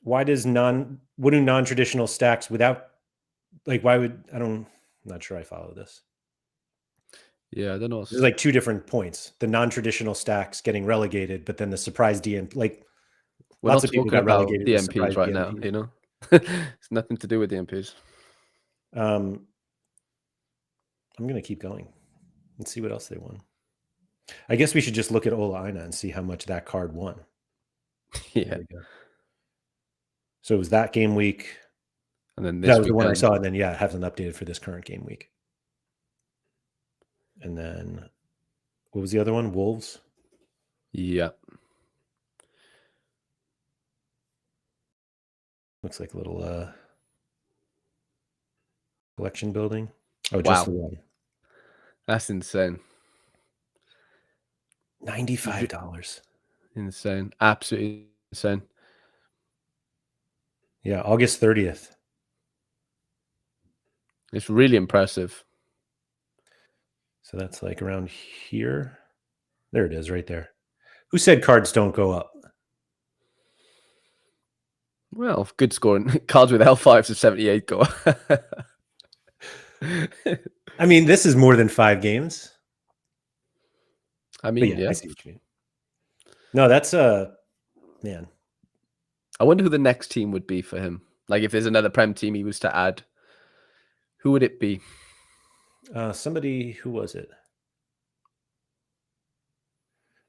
Why do non-traditional stacks without, like, I'm not sure I follow this. Yeah, I don't know. There's like 2 different points. The non-traditional stacks getting relegated, but then the surprise DNP, like we're lots not of people talking got about relegated DMPs right DNPs. now, It's nothing to do with DMPs. I'm going to keep going and see what else they won. I guess we should just look at Ola Aina and see how much that card won. Yeah. So it was that game week. And then this that was the one I saw. And then, yeah, have them updated for this current game week. And then what was the other one? Wolves? Yeah. Looks like a little collection building. Oh, just the one. That's insane. $95. Insane. Absolutely insane. Yeah, August 30th. It's really impressive. So that's like around here. There it is right there. Who said cards don't go up? Well, good scoring. Cards with L5s of 78 go. I mean, this is more than 5 games. I mean, yeah, yeah. I see what you mean. No, that's man. I wonder who the next team would be for him. Like if there's another Prem team he was to add, who would it be? Somebody, who was it?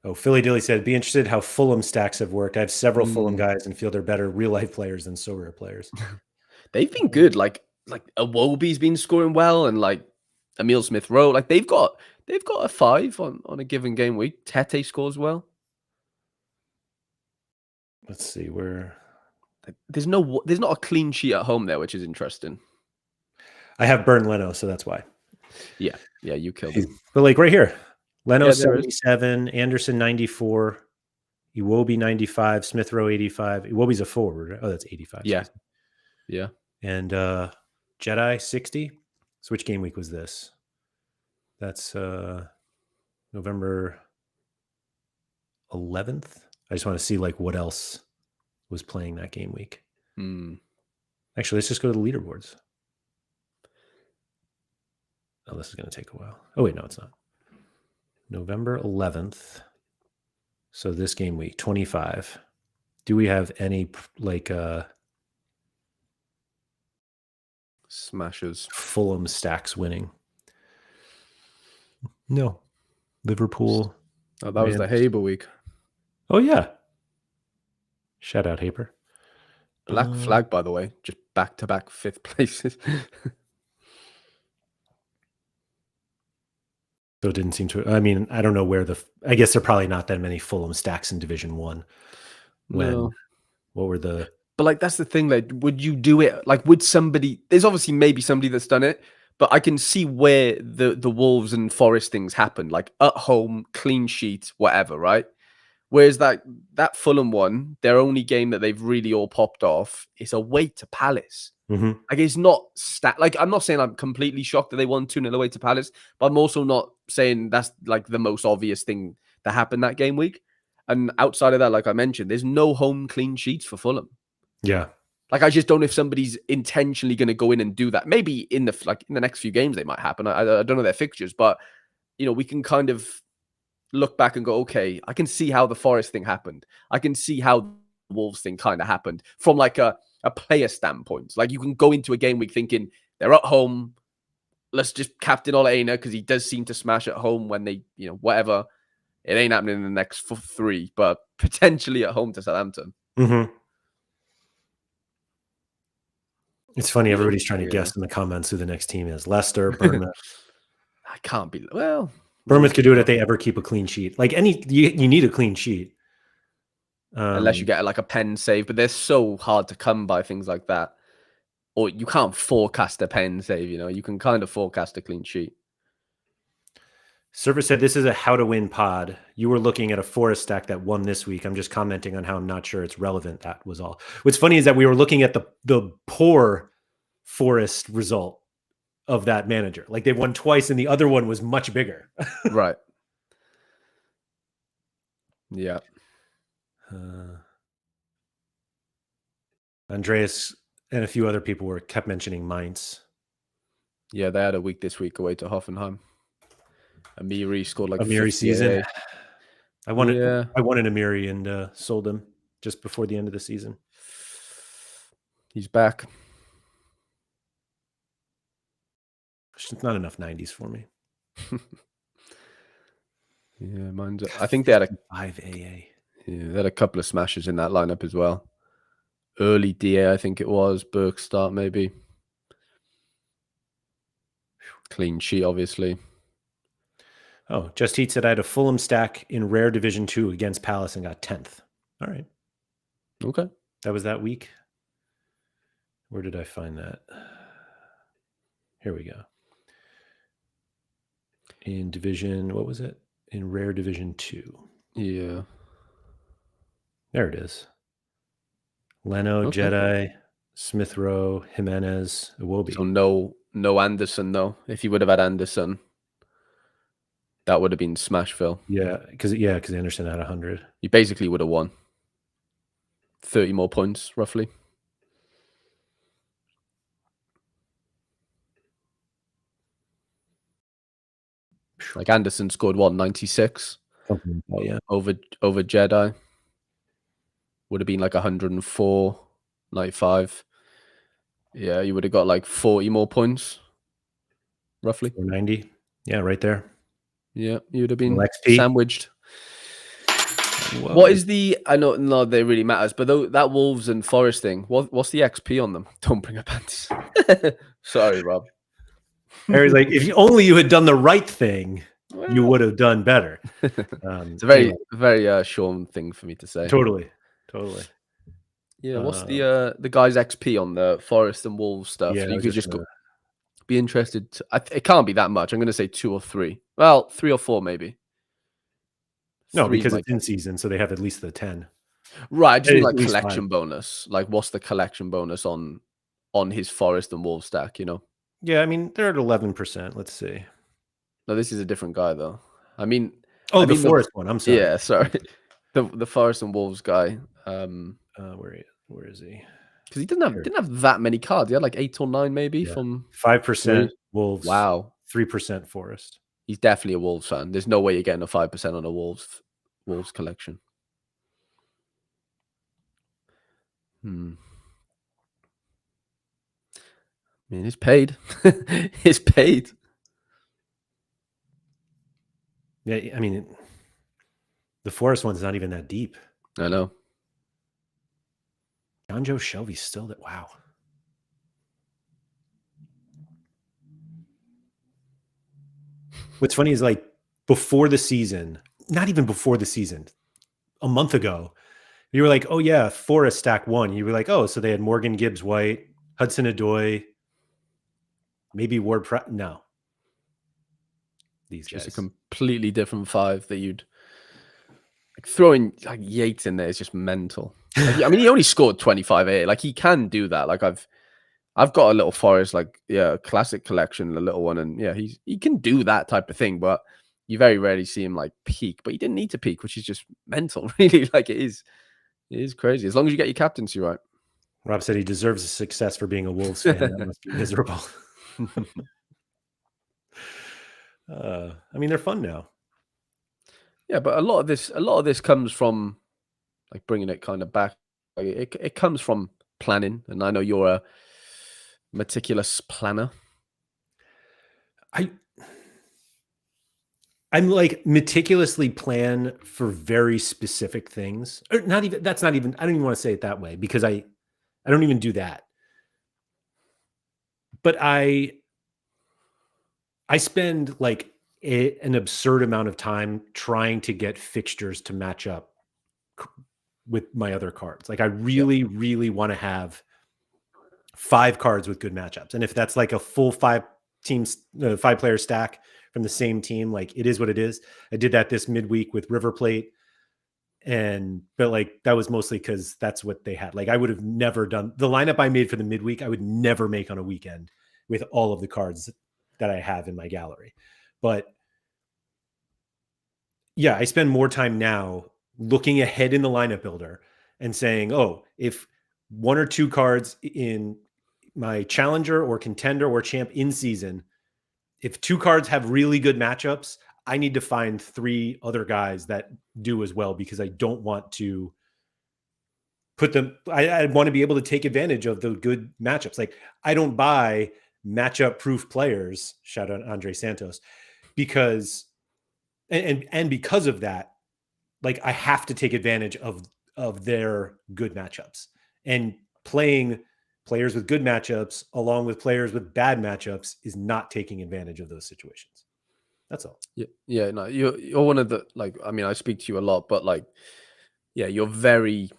Oh, Philly Dilly said, be interested how Fulham stacks have worked. I have several Fulham guys and feel they're better real life players than Sorare players. They've been good. Like Iwobi's been scoring well, and like Emil Smith Rowe. Like they've got a 5 on a given game week. Tete scores well. Let's see where. There's not a clean sheet at home there, which is interesting. I have Burn Leno, so that's why. Yeah, you killed him. But like right here, Leno Yeah, 77, Anderson 94, Iwobi 95, Smith Rowe 85. Iwobi's a forward. Right? Oh, that's 85. Yeah. Yeah. And Jedi 60. So which game week was this? That's November 11th. I just want to see like what else was playing that game week. Actually, let's just go to the leaderboards. Oh, this is going to take a while. Oh, wait, no, it's not. November 11th. So this game week, 25. Do we have any like smashes? Fulham stacks winning? No. Liverpool. Oh, that was the Haber week. Oh, yeah. Shout out Haber. Black flag, by the way. Just back-to-back 5th places. So it didn't seem to. I mean, I don't know where I guess there are probably not that many Fulham stacks in Division 1. What were the. But like, that's the thing. Like, would you do it? Like, would somebody. There's obviously maybe somebody that's done it, but I can see where the Wolves and Forest things happen. Like, at home, clean sheet, whatever, right? Whereas that Fulham one, their only game that they've really all popped off is away to Palace. Mm-hmm. Like, it's not like, I'm not saying I'm completely shocked that they won 2-0 away to Palace, but I'm also not saying that's like the most obvious thing that happened that game week. And outside of that, like I mentioned, there's no home clean sheets for Fulham. Yeah. Like, I just don't know if somebody's intentionally going to go in and do that. Maybe in the next few games they might happen. I don't know their fixtures, but we can kind of look back and go, okay, I can see how the Forest thing happened. I can see how the Wolves thing kind of happened from like a player standpoint. Like, you can go into a game week thinking they're at home. Let's just captain Olaena because he does seem to smash at home when they, whatever. It ain't happening in the next 3, but potentially at home to Southampton. Mm-hmm. It's funny. Everybody's trying to guess in the comments who the next team is. Leicester, Bournemouth. I can't be. Well, Bournemouth could do it if they ever keep a clean sheet. Like you need a clean sheet. Unless you get like a pen save, but they're so hard to come by, things like that. Or you can't forecast a pen save, you can kind of forecast a clean sheet. Server said, this is a how to win pod. You were looking at a Forest stack that won this week. I'm just commenting on how I'm not sure it's relevant. That was all. What's funny is that we were looking at the poor Forest result of that manager. Like, they won twice and the other one was much bigger. Right. Yeah. Andreas and a few other people kept mentioning Mainz. Yeah, they had a week this week away to Hoffenheim. Amiri scored like Amiri season. I wanted an Amiri and sold him just before the end of the season. He's back. It's not enough 90s for me. Yeah, mine's. I think they had a 5 AA. Yeah, they had a couple of smashes in that lineup as well. Early DA, I think it was. Burke start, maybe. Clean sheet, obviously. Oh, Just Heat said I had a Fulham stack in Rare Division 2 against Palace and got 10th. All right. Okay. That was that week. Where did I find that? Here we go. In Division, what was it? In Rare Division 2. Yeah. There it is. Leno, okay. Jedi, Smith Rowe, Jimenez, Iwobi. So no Anderson, though. If you would have had Anderson. That would have been Smashville. Yeah, because Anderson had 100. You basically would have won 30 more points, roughly. Like Anderson scored 96 Something like that, yeah. over Jedi. Would have been like 104, 95. Yeah, you would have got like 40 more points, roughly. 490. Yeah, right there. Yeah, you'd have been XP. sandwiched. Whoa. What is the? I know, no, they really matters, but that Wolves and Forest thing. What's the XP on them? Don't bring up panties. Sorry, Rob. Harry's like, if only you had done the right thing, you Well, would have done better. it's a very Sean thing for me to say. Totally. Yeah, what's the guy's XP on the Forest and Wolves stuff? Yeah, So you I was could just just be interested. It can't be that much. I'm going to say 2 or 3. Well, 3 or 4 maybe. No, 3 because might it's in season, so they have at least the 10. Right, I just It mean is like at least collection 5. bonus. Like, what's the collection bonus on his Forest and Wolves stack? You know. Yeah, I mean they're at 11%. Let's see. No, this is a different guy though. I mean, the Forest one. I'm sorry. Yeah, sorry. The Forest and Wolves guy. Where is he? Because he didn't have that many cards. He had like 8 or 9 maybe from 5% Wolves. Wow, 3% Forest. He's definitely a Wolves fan. There's no way you're getting a 5% on a Wolves collection. I mean, it's paid. It's paid. Yeah, I mean, the Forest one's not even that deep. I know. John Joe Shelby's still that. Wow. What's funny is like before the season, not even before the season, a month ago, you were like, oh yeah, Forest stack 1. You were like, oh, so they had Morgan Gibbs White, Hudson Odoi, maybe Ward Prowse. No. These guys. Just a completely different 5 that you'd like throwing like Yates in there is just mental. Like, I mean, he only scored 25 Like he can do that. Like I've got a little Forest, like classic collection, a little one, and yeah, he can do that type of thing, but you very rarely see him like peak. But he didn't need to peak, which is just mental, really. Like it is crazy. As long as you get your captaincy right. Rob said he deserves a success for being a Wolves fan. That must be miserable. I mean, they're fun now. Yeah, but a lot of this comes from like bringing it kind of back. Like, it comes from planning, and I know you're a meticulous planner. I'm like meticulously plan for very specific things. Or not even, I don't even want to say it that way because I don't even do that. But I spend like an absurd amount of time trying to get fixtures to match up with my other cards. Like I really, really want to have 5 cards with good matchups. And if that's like a full 5 player stack from the same team, like it is what it is. I did that this midweek with River Plate. But like that was mostly because that's what they had. Like I would have never done the lineup I made for the midweek. I would never make on a weekend with all of the cards that I have in my gallery. But yeah, I spend more time now looking ahead in the lineup builder and saying, oh, if 1 or 2 cards in my challenger or contender or champ in season, if 2 cards have really good matchups, I need to find 3 other guys that do as well because I don't want to put them. I want to be able to take advantage of the good matchups. Like I don't buy matchup proof players. Shout out Andre Santos, because and because of that, like I have to take advantage of their good matchups, and playing players with good matchups along with players with bad matchups is not taking advantage of those situations. That's all. Yeah, no, you're one of the, like, I mean, I speak to you a lot, but like, yeah, you're very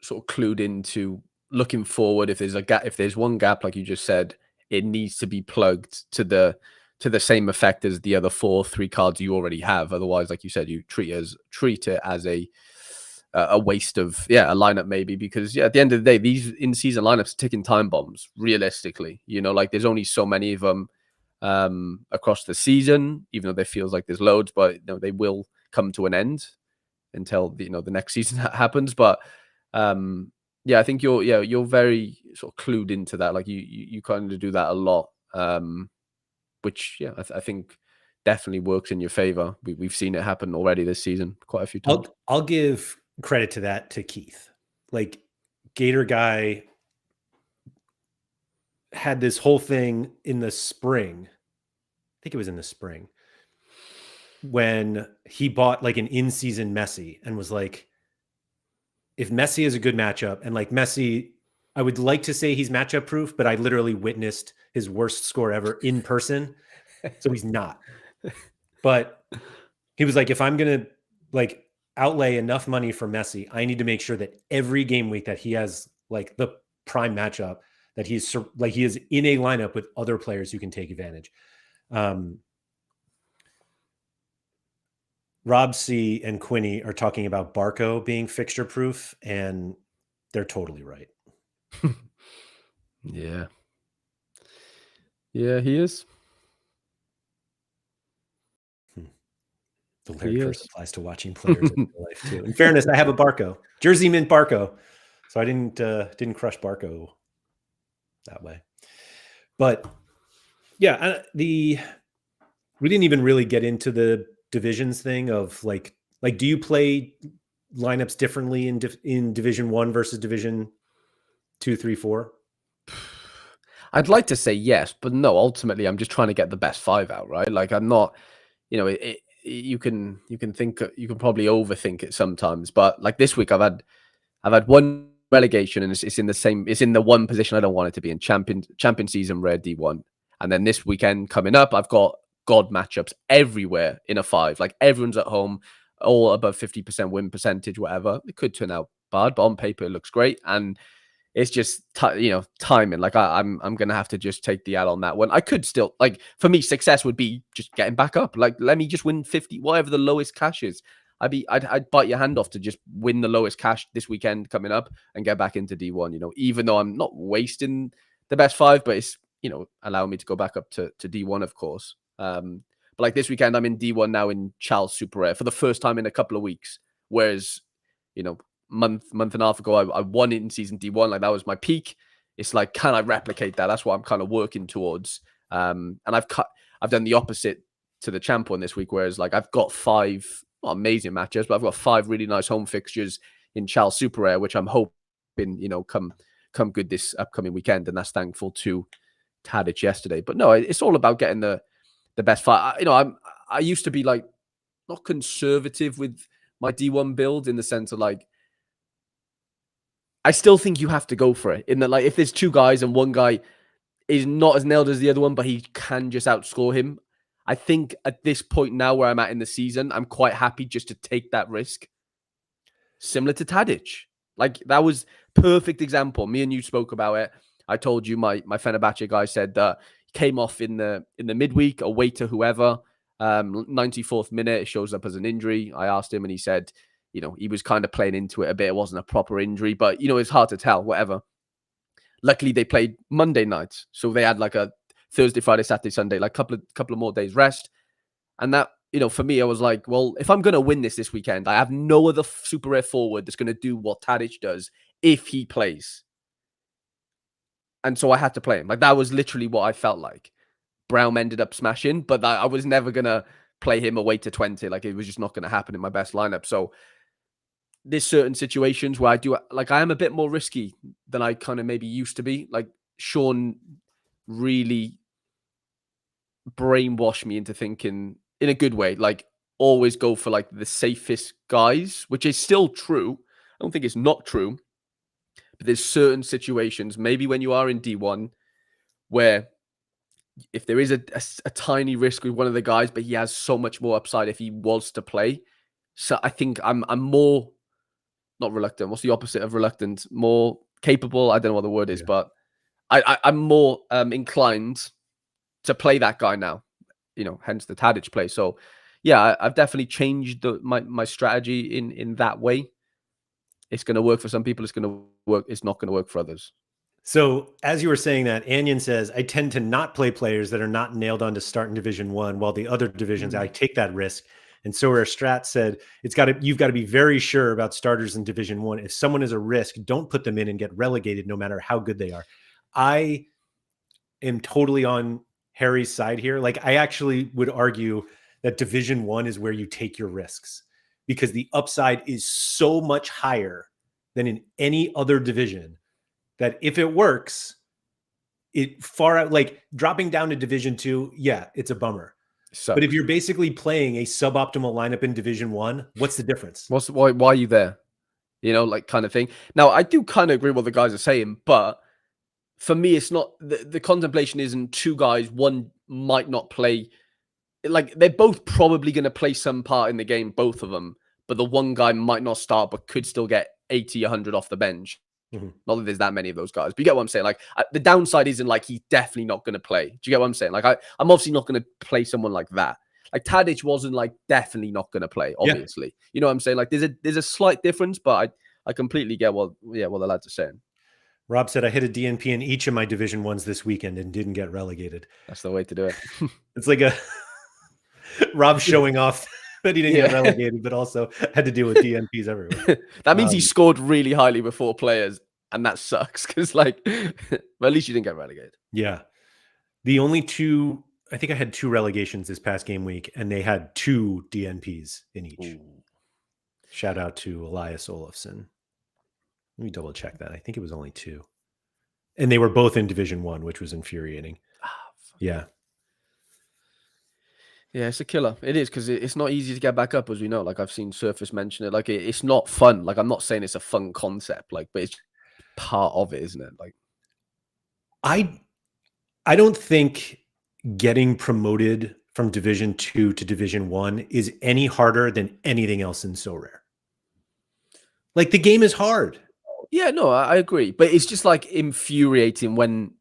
sort of clued into looking forward. If there's a gap, if there's one gap, like you just said, it needs to be plugged to the same effect as the other 3 cards you already have. Otherwise, like you said, you treat it as a waste of a lineup maybe, because at the end of the day, these in-season lineups are ticking time bombs realistically. Like there's only so many of them, across the season, even though there feels like there's loads, but they will come to an end until the next season happens. But yeah, I think you're very sort of clued into that. Like you kind of do that a lot, which I think definitely works in your favor. We've seen it happen already this season quite a few times. I'll give credit to that to Keith. Like Gator Guy had this whole thing in the spring. I think it was in the spring when he bought like an in-season Messi and was like, if Messi is a good matchup, and like Messi, I would like to say he's matchup proof, but I literally witnessed his worst score ever in person. So he's not. But he was like, if I'm going to like outlay enough money for Messi, I need to make sure that every game week that he has like the prime matchup, that he is in a lineup with other players who can take advantage. Rob C and Quinny are talking about Barco being fixture proof, and they're totally right. Yeah, he is. The Laird curse applies to watching players in real life too. In fairness, I have a Barco, Jersey mint Barco, so I didn't crush Barco that way. But yeah, we didn't even really get into the divisions thing of like do you play lineups differently in Division 1 versus Division 2, 3, 4? I'd like to say yes, but no. Ultimately, I'm just trying to get the best 5 out, right? Like I'm not, you can think, you can probably overthink it sometimes, but like this week I've had one relegation, and it's in the one position I don't want it to be in, champion season rare D1. And then this weekend coming up, I've got god matchups everywhere in a 5. Like everyone's at home, all above 50% win percentage, whatever. It could turn out bad, but on paper it looks great. And it's just timing. Like I'm gonna have to just take the L on that one. I could still, like, for me, success would be just getting back up. Like, let me just win 50, whatever the lowest cash is. I'd bite your hand off to just win the lowest cash this weekend coming up and get back into D1. Even though I'm not wasting the best 5, but it's allowing me to go back up to D1, of course. But like this weekend, I'm in D1 now in Charles Super Rare for the first time in a couple of weeks. Whereas, month and a half ago, I won it in season D1. Like that was my peak. It's like, can I replicate that? That's what I'm kind of working towards. And I've done the opposite to the champ one this week. Whereas like I've got 5 not amazing matches, but I've got 5 really nice home fixtures in Charles Super Rare, which I'm hoping come good this upcoming weekend. And that's thankful to Tadic yesterday. But no, it's all about getting the best 5. I used to be like not conservative with my D1 build in the sense of like, I still think you have to go for it. In that, like, if there's 2 guys and one guy is not as nailed as the other one, but he can just outscore him, I think at this point now where I'm at in the season, I'm quite happy just to take that risk. Similar to Tadic. Like, that was perfect example. Me and you spoke about it. I told you my Fenerbahce guy said that he came off in the midweek, away to whoever, 94th minute, it shows up as an injury. I asked him and he said, he was kind of playing into it a bit. It wasn't a proper injury, but, it's hard to tell, whatever. Luckily, they played Monday night. So they had like a Thursday, Friday, Saturday, Sunday, like couple of more days rest. And that, for me, I was like, well, if I'm going to win this weekend, I have no other super rare forward that's going to do what Tadic does if he plays. And so I had to play him. Like that was literally what I felt like. Brown ended up smashing, but I was never going to play him away to 20. Like it was just not going to happen in my best lineup. So there's certain situations where I am a bit more risky than I kind of maybe used to be. Like Sean really brainwashed me into thinking in a good way, like always go for like the safest guys, which is still true. I don't think it's not true, but there's certain situations, maybe when you are in D1, where if there is a tiny risk with one of the guys, but he has so much more upside if he was to play. So I think I'm more not reluctant. What's the opposite of reluctant? More capable. I don't know what the word is, but I'm more inclined to play that guy now. Hence the Tadic play. So yeah, I've definitely changed my strategy in that way. It's going to work for some people. It's going to work. It's not going to work for others. So as you were saying that, Anyon says, I tend to not play players that are not nailed on to start in Division One, while the other divisions, I take that risk. And so where Strat said, you've got to be very sure about starters in Division One. If someone is a risk, don't put them in and get relegated no matter how good they are. I am totally on Harry's side here. Like, I actually would argue that Division One is where you take your risks, because the upside is so much higher than in any other division that if it works, it far out, like dropping down to Division Two, yeah, it's a bummer. But if you're basically playing a suboptimal lineup in Division One, what's the difference? Why are you there? You know, like, kind of thing. Now, I do kind of agree with what the guys are saying, but for me, it's not the contemplation isn't two guys. One might not play. Like, they're both probably going to play some part in the game, both of them. But the one guy might not start, but could still get 80, 100 off the bench. Not that there's that many of those guys, but you get what I'm saying. Like, the downside isn't like he's definitely not going to play. Do you get what I'm saying? Like, I'm obviously not going to play someone like that. Like, Tadic wasn't like definitely not going to play. Obviously, you know what I'm saying. Like, there's a slight difference, but I completely get what the lads are saying. Rob said, I hit a DNP in each of my Division Ones this weekend and didn't get relegated. That's the way to do it. It's like a Rob showing off that he didn't get relegated, but also had to deal with DNPs everywhere. That means he scored really highly with 4 players, and that sucks because, like, but at least you didn't get relegated. Yeah. The only two, I think I had 2 relegations this past game week, and they had 2 DNPs in each. Ooh. Shout out to Elias Olafsson. Let me double check that. I think it was only 2. And they were both in Division One, which was infuriating. Yeah. Yeah, it's a killer. It is, because it's not easy to get back up, as we know. Like, I've seen Surface mention it. Like, it's not fun. Like, I'm not saying it's a fun concept, like, but it's part of it, isn't it? Like, I don't think getting promoted from Division 2 to Division 1 is any harder than anything else in Sorare. Like, the game is hard. Yeah, no, I agree. But it's just, like, infuriating when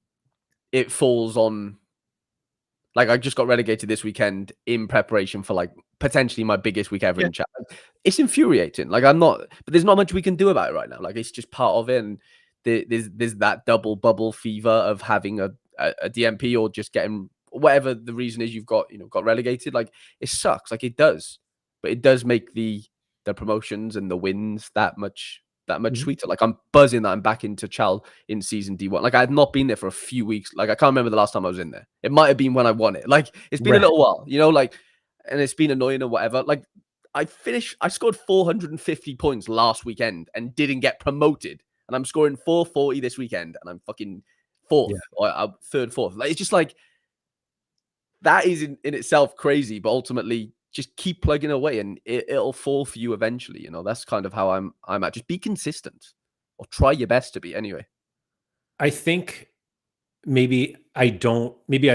it falls on... Like, I just got relegated this weekend in preparation for, like, potentially my biggest week ever in chat. It's infuriating. Like, but there's not much we can do about it right now. Like, it's just part of it. And there's that double bubble fever of having a DMP or just getting whatever the reason is you've got relegated. Like, it sucks. Like, it does. But it does make the promotions and the wins that much sweeter. Like, I'm buzzing that I'm back into Chal in season D1. Like, I had not been there for a few weeks. Like, I can't remember the last time I was in there. It might have been when I won it. Like, it's been a little while, you know, like, and it's been annoying or whatever. Like, I scored 450 points last weekend and didn't get promoted. And I'm scoring 440 this weekend and I'm fucking 4th or 3rd, 4th. Like, it's just like, that is in itself crazy, but ultimately just keep plugging away and it'll fall for you eventually. You know, that's kind of how I'm at. Just be consistent or try your best to be anyway. I think maybe I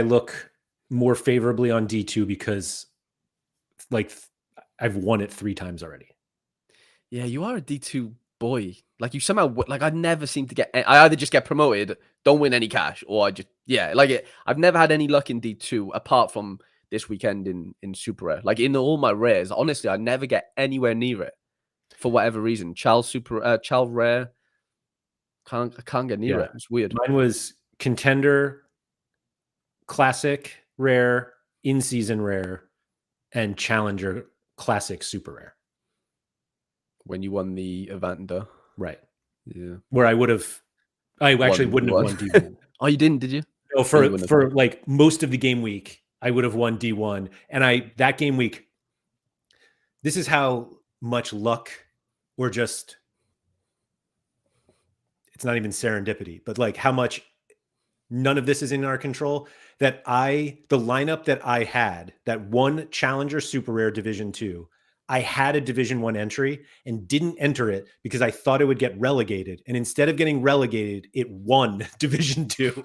look more favorably on D2 because, like, I've won it 3 times already. Yeah, you are a D2 boy. Like, you somehow, like, I never seem to get, I either just get promoted, don't win any cash, or I just, I've never had any luck in D2 apart from this weekend in Super Rare. Like, in all my rares, honestly, I never get anywhere near it for whatever reason. Chal Rare, I can't get near it. It's weird. Mine was Contender, Classic Rare, In-Season Rare, and Challenger Classic Super Rare. When you won the Evander. Right. Yeah. Where I wouldn't have won D1. Oh, you didn't, did you? No, for like most of the game week, I would have won D1. And that game week, this is how much luck or just, it's not even serendipity, but like how much none of this is in our control, that the lineup that I had, that one Challenger Super Rare Division 2, I had a Division 1 entry and didn't enter it because I thought it would get relegated. And instead of getting relegated, it won Division 2.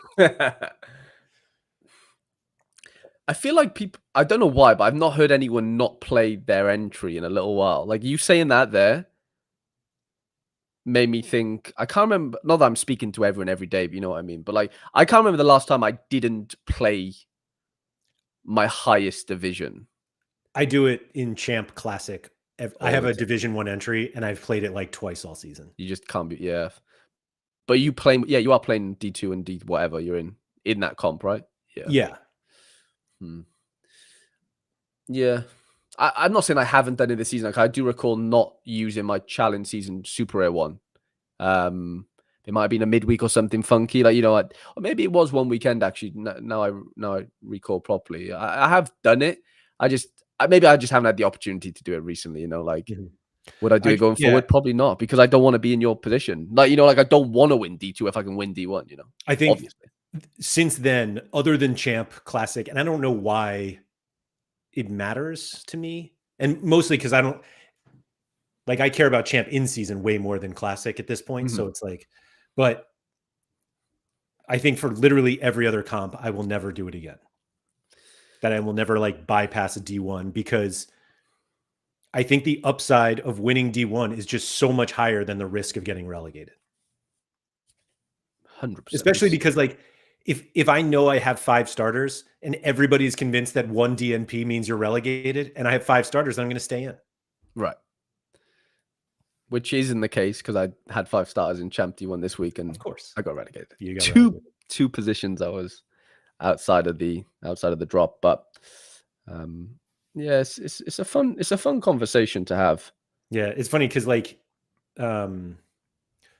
I feel like people, I don't know why, but I've not heard anyone not play their entry in a little while. Like, you saying that there made me think, I can't remember, not that I'm speaking to everyone every day, but you know what I mean? But like, I can't remember the last time I didn't play my highest division. I do it in Champ Classic. I have a Division 1 entry and I've played it like twice all season. You just can't be, yeah. But you playing, you are playing D2 and D whatever you're in that comp, right? Yeah. Yeah. Yeah. I'm not saying I haven't done it this season. Like, I do recall not using my challenge season Super Rare one. It might have been a midweek or something funky, like, or maybe it was one weekend actually. Now I recall properly. I have done it. Maybe I just haven't had the opportunity to do it recently. Like, would I do it going forward? Probably not, because I don't want to be in your position. Like, like, I don't want to win D2 if I can win D1. I think obviously since then, other than Champ Classic, and I don't know why it matters to me, and mostly because I care about Champ in season way more than Classic at this point. So it's like, but I think for literally every other comp, I will never do it again. That I will never like bypass a D1, because I think the upside of winning D1 is just so much higher than the risk of getting relegated. 100%. Especially because, like, if I know I have 5 starters and everybody's convinced that 1 DNP means you're relegated, and I have 5 starters, I'm going to stay in. Right. Which isn't the case, because I had 5 starters in Champ D1 this week, and of course I got relegated. You got relegated. Two positions I was outside of the drop, but yeah, it's a fun conversation to have. Yeah, it's funny because, like,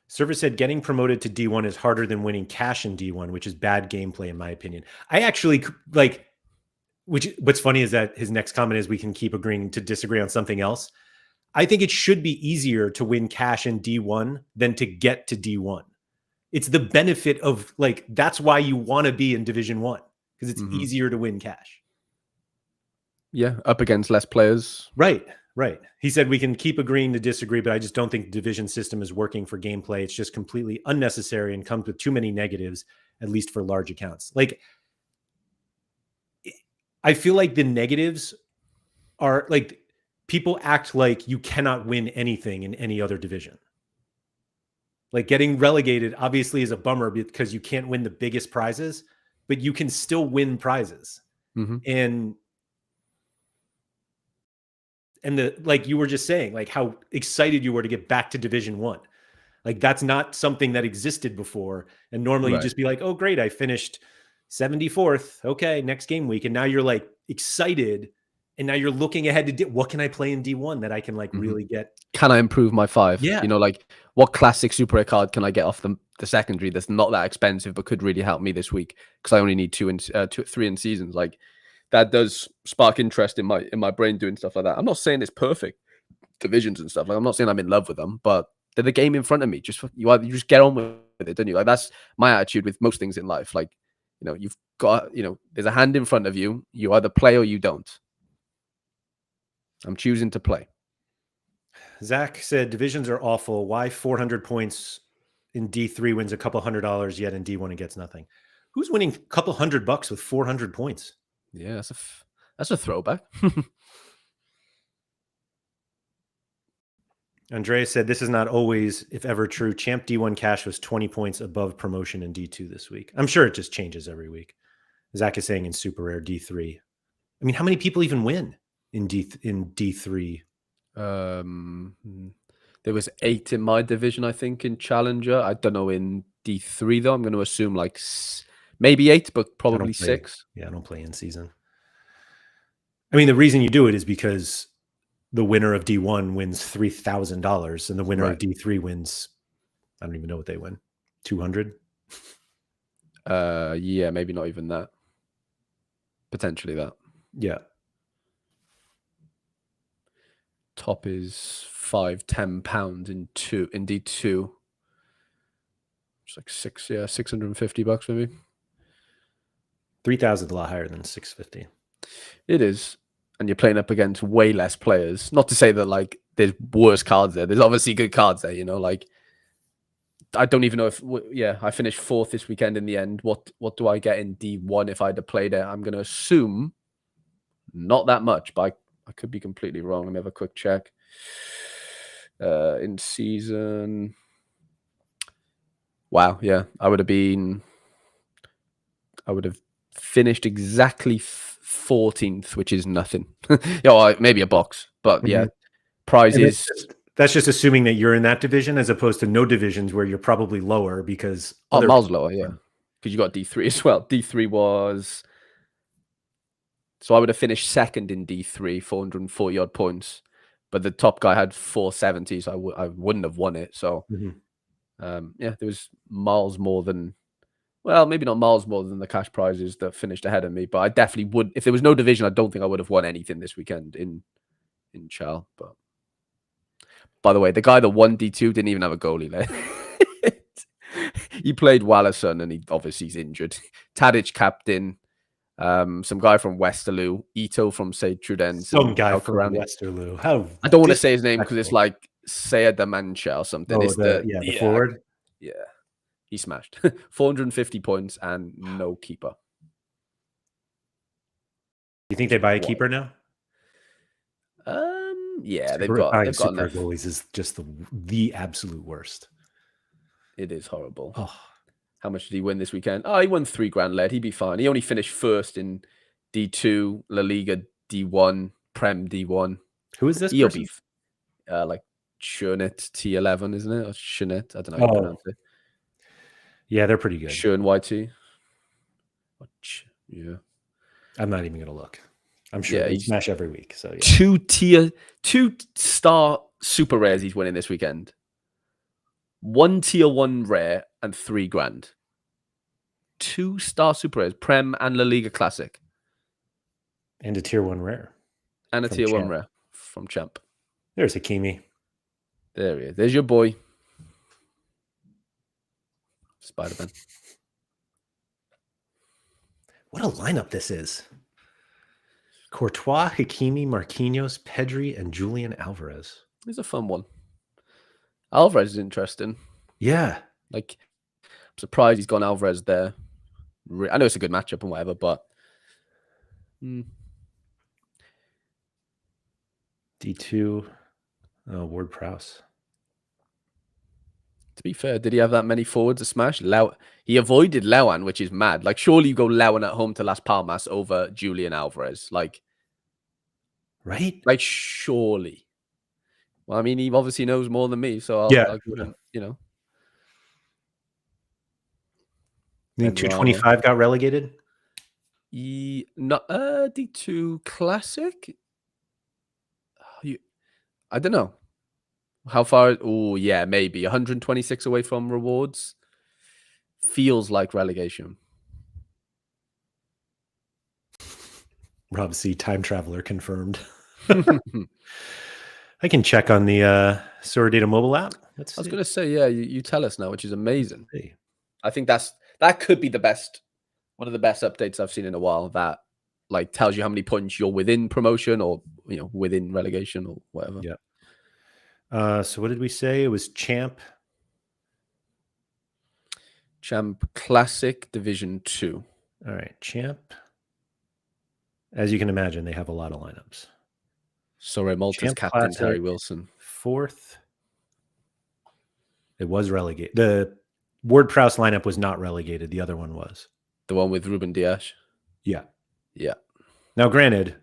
Server said getting promoted to D1 is harder than winning cash in D1, which is bad gameplay in my opinion. I actually like, what's funny is that his next comment is we can keep agreeing to disagree on something else. I think it should be easier to win cash in D1 than to get to D1. It's the benefit of, like, that's why you want to be in Division 1, because it's easier to win cash. Yeah, up against less players. Right. He said we can keep agreeing to disagree, but I just don't think the division system is working for gameplay. It's just completely unnecessary and comes with too many negatives, at least for large accounts. Like, I feel like the negatives are, like, people act like you cannot win anything in any other division. Like, getting relegated obviously is a bummer because you can't win the biggest prizes, but you can still win prizes. And the, like you were just saying, like, how excited you were to get back to Division 1. Like, that's not something that existed before. And normally you just be like, oh, great, I finished 74th. Okay, next game week. And now you're, like, excited. And now you're looking ahead to what can I play in D1 that I can, like, really get? Can I improve my 5? Yeah. Like, what classic super rare card can I get off the secondary that's not that expensive but could really help me this week? Because I only need 3 in seasons. Like, that does spark interest in my brain doing stuff like that. I'm not saying it's perfect divisions and stuff. Like, I'm not saying I'm in love with them, but they're the game in front of me. You just get on with it, don't you? Like, that's my attitude with most things in life. Like, you've got, there's a hand in front of you. You either play or you don't. I'm choosing to play. Zach said divisions are awful. Why 400 points in D3 wins a couple $100, yet in D1 it gets nothing? Who's winning a couple $100 with 400 points? Yeah, that's a throwback. Andrea said this is not always, if ever, true. Champ D1 cash was 20 points above promotion in D2 this week. I'm sure it just changes every week. Zach is saying in super rare D3. I mean, how many people even win in D3? There was 8 in my division, I think, in Challenger. I don't know in D3 though. I'm going to assume like maybe 8, but probably 6. Yeah, I don't play in season. I mean, the reason you do it is because the winner of D1 wins $3,000, and the winner of D3 wins, I don't even know what they win, 200. Yeah, maybe not even that. Potentially that. Yeah. Top is £5-10 in D2. It's like $650 maybe. 3,000 is a lot higher than 650. It is. And you're playing up against way less players. Not to say that, like, there's worse cards there. There's obviously good cards there, like, I don't even know if, I finished 4th this weekend in the end. What do I get in D1 if I had to play there? I'm going to assume not that much, but I could be completely wrong. Let me have a quick check. In season. Wow, yeah. I would have finished exactly 14th, which is nothing. Maybe a box, but yeah. Prizes That's just assuming that you're in that division as opposed to no divisions where you're probably lower because miles lower, yeah. Because you got D3 as well. D3 was... So I would have finished second in D3, 440 odd points. But the top guy had 470, so I wouldn't have won it. So, yeah, there was miles more than... Well, maybe not miles more than the cash prizes that finished ahead of me. But I definitely would... If there was no division, I don't think I would have won anything this weekend in Chal. But... By the way, the guy that won D2 didn't even have a goalie there. He played Wallerson and he's injured. Tadic captain, some guy from Westerlo, Ito from St. Trudens. Some guy from Westerlo. How I don't want to say his name because it's like Sayed Damancha or something. Oh, the forward. Yeah, he smashed 450 points and no keeper. You think they buy a keeper now? Yeah, they've got enough. Goalies is just the absolute worst. It is horrible. Oh. How much did he win this weekend? Oh, he won $3,000 lead. He'd be fine. He only finished first in D2, La Liga D1, Prem D1. Who is this He'll person? Be like Schoenet T11, isn't it? Or Schoenet? I don't know how you pronounce it. Yeah, they're pretty good. Schoen YT. Yeah. I'm not even going to look. I'm sure they smash every week. So yeah. 2-star super rares he's winning this weekend. 1 tier 1 rare and $3,000. 2-star super rares, Prem and La Liga Classic. And a tier 1 rare. And a tier 1 rare from Champ. There's Hakimi. There he is. There's your boy. Spider-Man. What a lineup this is. Courtois, Hakimi, Marquinhos, Pedri, and Julian Alvarez. It's a fun one. Alvarez is interesting. Yeah. Like, I'm surprised he's gone Alvarez there. I know it's a good matchup and whatever, but... D2, Ward-Prowse. To be fair, did he have that many forwards to smash? He avoided Lewan, which is mad. Like, surely you go Lewan at home to Las Palmas over Julian Alvarez. Like... Right? Like, surely. Well, I mean, he obviously knows more than me, so I'll you know. The 225 got relegated? D2 Classic? I don't know. How far? Oh, yeah, maybe. 126 away from rewards. Feels like relegation. Rob C. Time Traveler confirmed. I can check on the Sorare mobile app. I was going to say, yeah, you tell us now, which is amazing. See. I think that could be one of the best updates I've seen in a while. That like tells you how many points you're within promotion or within relegation or whatever. Yeah. So what did we say? It was Champ Classic Division 2. All right, Champ. As you can imagine, they have a lot of lineups. Sorare Malta's captain, Harry Wilson. 4th. It was relegated. The Ward-Prowse lineup was not relegated. The other one was. The one with Ruben Dias? Yeah. Yeah. Now, granted,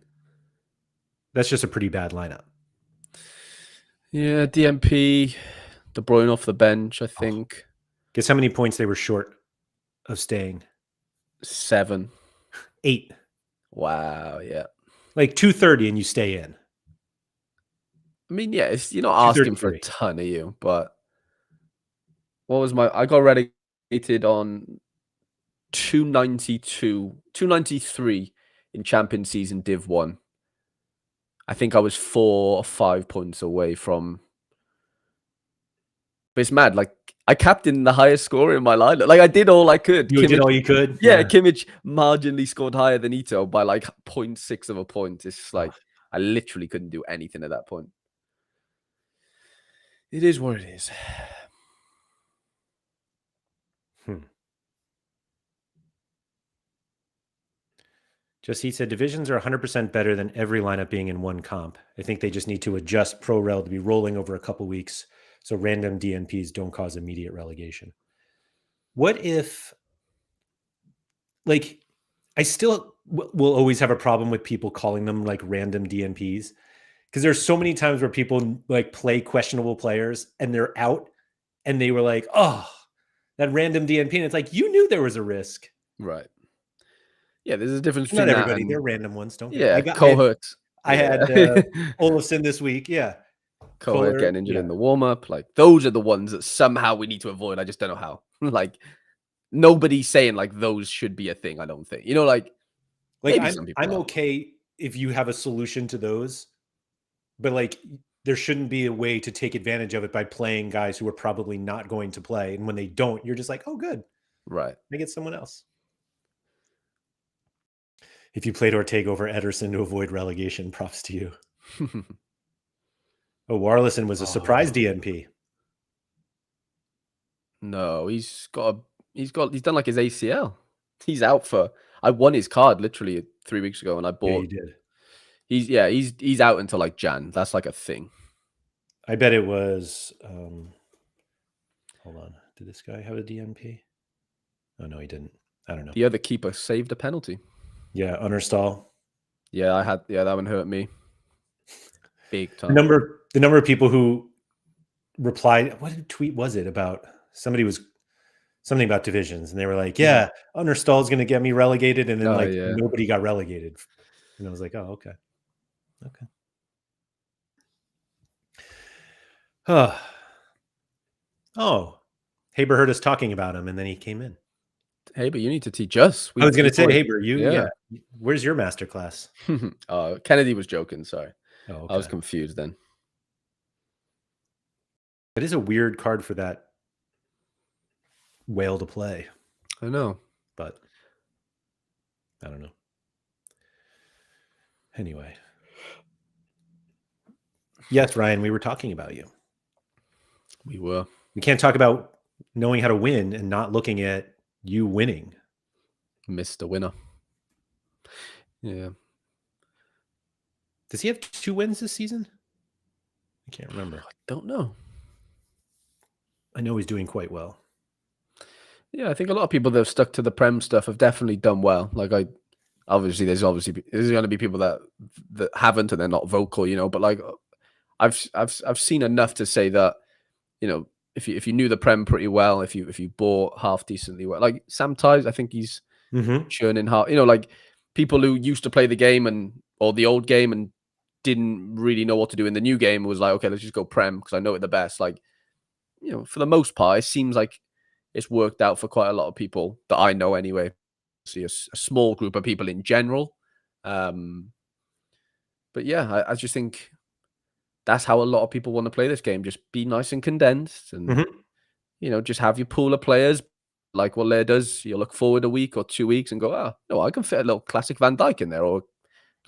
that's just a pretty bad lineup. Yeah, DMP, De Bruyne off the bench, I think. Guess how many points they were short of staying? 7. 8. Wow, yeah. Like 230 and you stay in. I mean, yeah, you're not asking for a ton of you, but what was I got relegated on 293 in Champions Season Div 1. I think I was 4 or 5 points away from. But it's mad. Like, I captained the highest scorer in my lineup. Like, I did all I could. You did all you could? Yeah, Kimmich marginally scored higher than Ito by like 0.6 of a point. It's just like, I literally couldn't do anything at that point. It is what it is. Just he said divisions are 100% better than every lineup being in one comp. I think they just need to adjust Pro Rel to be rolling over a couple weeks so random DNPs don't cause immediate relegation. What if, like, I still will always have a problem with people calling them like random DNPs because there's so many times where people like play questionable players and they're out, and they were like, "Oh, that random DNP," and it's like you knew there was a risk. Right. Yeah, there's a difference Not between that everybody, and they're random ones. Don't get. yeah, cohorts. I Yeah. had Olafson this week. Yeah, Cohort Fuller. getting injured Yeah, in the warm up. Like those are the ones that somehow we need to avoid. I just don't know how. Like nobody's saying like those should be a thing. I don't think. Like like maybe I'm some people I'm are. okay if you have a solution to those, but like there shouldn't be a way to take advantage of it by playing guys who are probably not going to play, and when they don't, you're just like, "Oh, good, Right. I get someone else." If you played Ortega over Ederson to avoid relegation, props to you. Oh, Warlison was a surprise Oh, DNP. no, he's done like his ACL. He's out for. I won his card literally 3 weeks ago, and I Yeah, you bought. did. He's out until like Jan. That's like a thing. I bet it was. Hold on. Did this guy have a DNP? Oh no, he didn't. I don't know. The other keeper saved a penalty. Yeah, Understall. Yeah, I had. Yeah, that one hurt me big The time. number of people who replied. What tweet was it about? Somebody was something about divisions, and they were like, "Yeah, Understall's going to get me relegated," and then Oh like yeah. nobody got relegated, and I was like, "Oh, okay, okay." Oh, Haber heard us talking about him, and then he came in. Hey, but you need to teach us. I was going We to say, thought, Haber, yeah. where's your master class? Kennedy was joking. Sorry, Oh, I was okay. confused then. It is a weird card for that whale to play, I know. but I don't know. Anyway, yes, Ryan, we were talking about you. We were. We can't talk about knowing how to win and not looking at you winning. Missed the winner. Yeah. Does he have 2 wins this season? I can't remember. I don't know. I know he's doing quite well. Yeah, I think a lot of people that have stuck to the Prem stuff have definitely done well. Like there's going to be people that haven't and they're not vocal, but like I've seen enough to say that, if you knew the Prem pretty well, if you bought half decently well, like Sam Tighe, I think he's churning hard. Like people who used to play the game or the old game and didn't really know what to do in the new game was like, okay, let's just go Prem because I know it the best. Like, for the most part, it seems like it's worked out for quite a lot of people that I know anyway. See a small group of people in general. But yeah, I just think that's how a lot of people want to play this game. Just be nice and condensed and, just have your pool of players like what Lair does. You look forward a week or 2 weeks and go, oh, no, I can fit a little classic Van Dijk in there or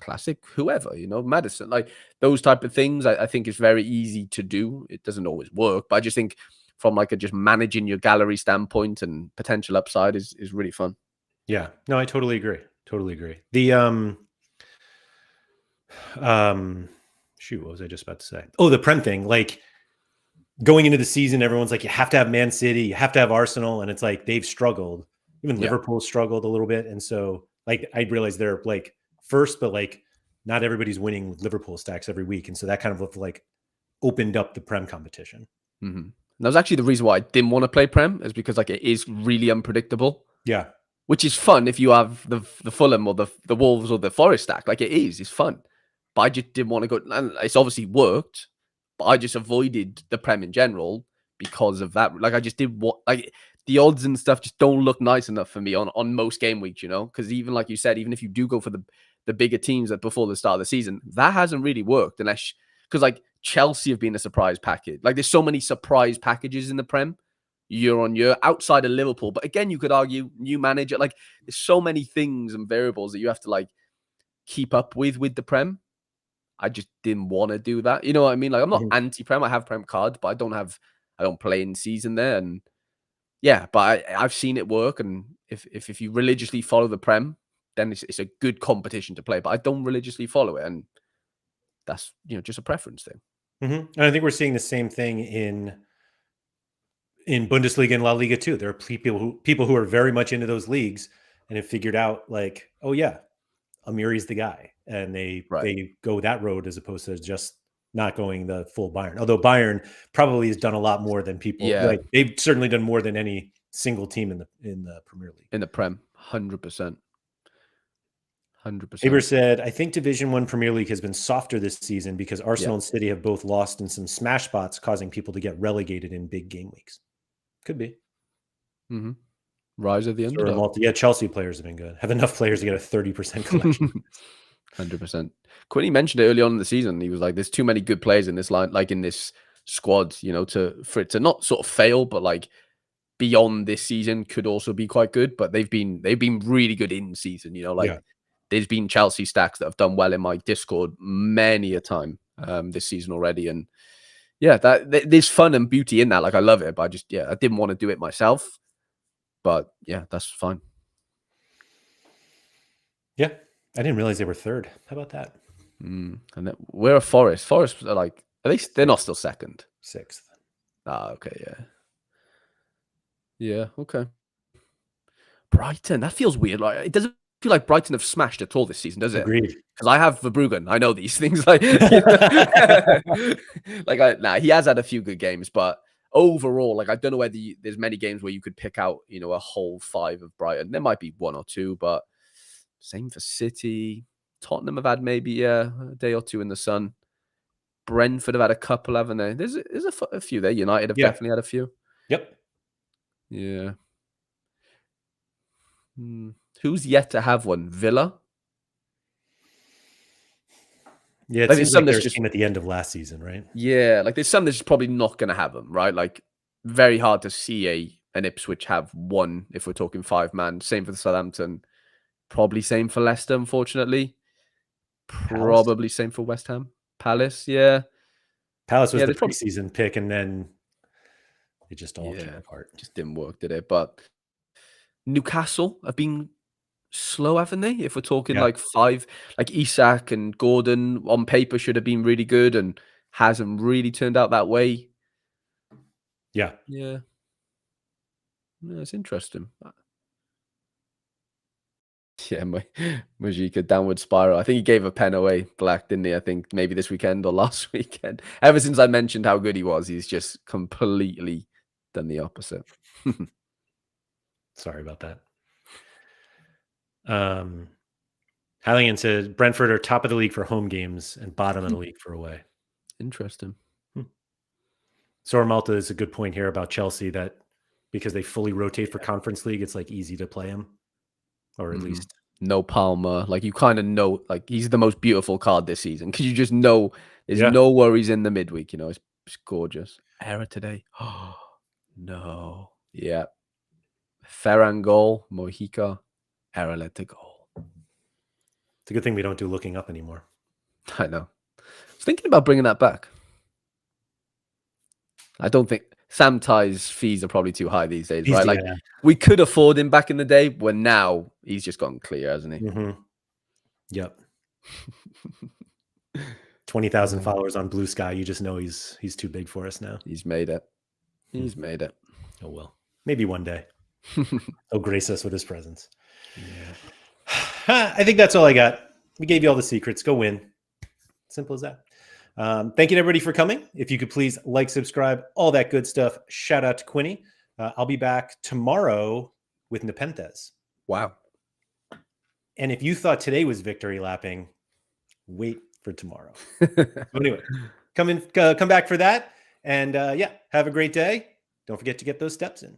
classic whoever, Madison. Like those type of things, I think is very easy to do. It doesn't always work, but I just think from like a just managing your gallery standpoint and potential upside is really fun. Yeah. No, I totally agree. Totally agree. The shoot, what was I just about to say? Oh, the Prem thing. Like going into the season, everyone's like, you have to have Man City, you have to have Arsenal, and it's like they've struggled. Even Liverpool struggled a little bit, and so like I realized they're like first, but like not everybody's winning Liverpool stacks every week, and so that kind of looked like opened up the Prem competition. Mm-hmm. That was actually the reason why I didn't want to play Prem, is because like it is really unpredictable. Yeah. Which is fun if you have the Fulham or the Wolves or the Forest stack. Like it's fun. But I just didn't want to go. And it's obviously worked, but I just avoided the Prem in general because of that. Like I just did what like the odds and stuff just don't look nice enough for me on most game weeks, Because even like you said, even if you do go for the bigger teams that before the start of the season, that hasn't really worked unless because like Chelsea have been a surprise package. Like there's so many surprise packages in the Prem year on year outside of Liverpool. But again, you could argue new manager. Like there's so many things and variables that you have to like keep up with the Prem. I just didn't want to do that. You know what I mean? Like I'm not anti-Prem. I have Prem cards, but I don't play in season there. And yeah, but I've seen it work. And if you religiously follow the Prem, then it's a good competition to play. But I don't religiously follow it, and that's just a preference thing. And I think we're seeing the same thing in Bundesliga and La Liga too. There are people who are very much into those leagues and have figured out like, oh yeah, Amiri's the guy. and they Right. go that road as opposed to just not going the full Bayern. Although Bayern probably has done a lot more than people. Yeah. Like they've certainly done more than any single team in the Premier League. In the Prem, 100%. 100%. Haber said, I think Division One Premier League has been softer this season because Arsenal Yeah. and City have both lost in some smash spots, causing people to get relegated in big game weeks. Could be. Mm-hmm. Rise of the Or underdog. yeah, Chelsea players have been good. Have enough players to get a 30% collection. 100%. Quinny mentioned it early on in the season. He was like, "There's too many good players in this line, like in this squad, you know, for it to not sort of fail, but like beyond this season could also be quite good." But they've been really good in season. You know, like Yeah. there's been Chelsea stacks that have done well in my Discord many a time this season already, and yeah, there's fun and beauty in that. Like I love it, but I didn't want to do it myself. But yeah, that's fine. Yeah. I didn't realize they were third. How about that? And then we're a Forest. Forest are like, at least they're not still second. Sixth. Ah, okay, yeah. Yeah, okay. Brighton, that feels weird. Like it doesn't feel like Brighton have smashed at all this season, does it? Agreed. Because I have Verbruggen. I know these things. Like, he has had a few good games, but overall, like I don't know whether there's many games where you could pick out, you know, a whole 5 of Brighton. There might be 1 or 2, but same for City. Tottenham have had maybe a day or 2 in the sun. Brentford have had a couple, haven't they? There's a few there. United have definitely had a few. Yep. Yeah. Who's yet to have one? Villa? Yeah, it Like, seems there's some like that's their just team at the end of last season, right? yeah, like there's some that's just probably not going to have them, right? Like very hard to see an Ipswich have one if we're talking 5-man. Same for the Southampton. Probably same for Leicester, unfortunately. Palace? Probably same for West Ham. Palace, yeah. Palace was Yeah, the there's probably preseason pick, and then it just all came yeah, apart. just didn't work, did it? But Newcastle have been slow, haven't they? If we're talking Yeah. like 5, like Isak and Gordon on paper should have been really good and hasn't really turned out that way. Yeah. Yeah. No, it's interesting. Yeah, Majika downward spiral. I think he gave a pen away, Black, didn't he? I think maybe this weekend or last weekend. Ever since I mentioned how good he was, he's just completely done the opposite. Sorry about that. Halligan said Brentford are top of the league for home games and bottom of the league for away. Interesting. Sora Malta is a good point here about Chelsea, that because they fully rotate for Conference League, it's like easy to play him, or at least no Palmer. Like you kind of know, like he's the most beautiful card this season because you just know there's Yeah. no worries in the midweek. You know, it's gorgeous. Error today. Oh no. Yeah. Ferran goal, Mojica, error led to goal. It's a good thing we don't do looking up anymore. I know. I was thinking about bringing that back. I don't think Sam Ty's fees are probably too high these days, right? Like we could afford him back in the day, when now he's just gone clear, hasn't he? Mm-hmm. Yep. 20,000 followers on Blue Sky. You just know he's too big for us now. He's made it. He's made it. Oh well, maybe one day he'll grace us with his presence. Yeah. I think that's all I got. We gave you all the secrets. Go win. Simple as that. Thank you to everybody for coming. If you could please like, subscribe, all that good stuff. Shout out to Quinny. I'll be back tomorrow with Nepenthes. Wow. And if you thought today was victory lapping, wait for tomorrow. So anyway, come back for that. And yeah, have a great day. Don't forget to get those steps in.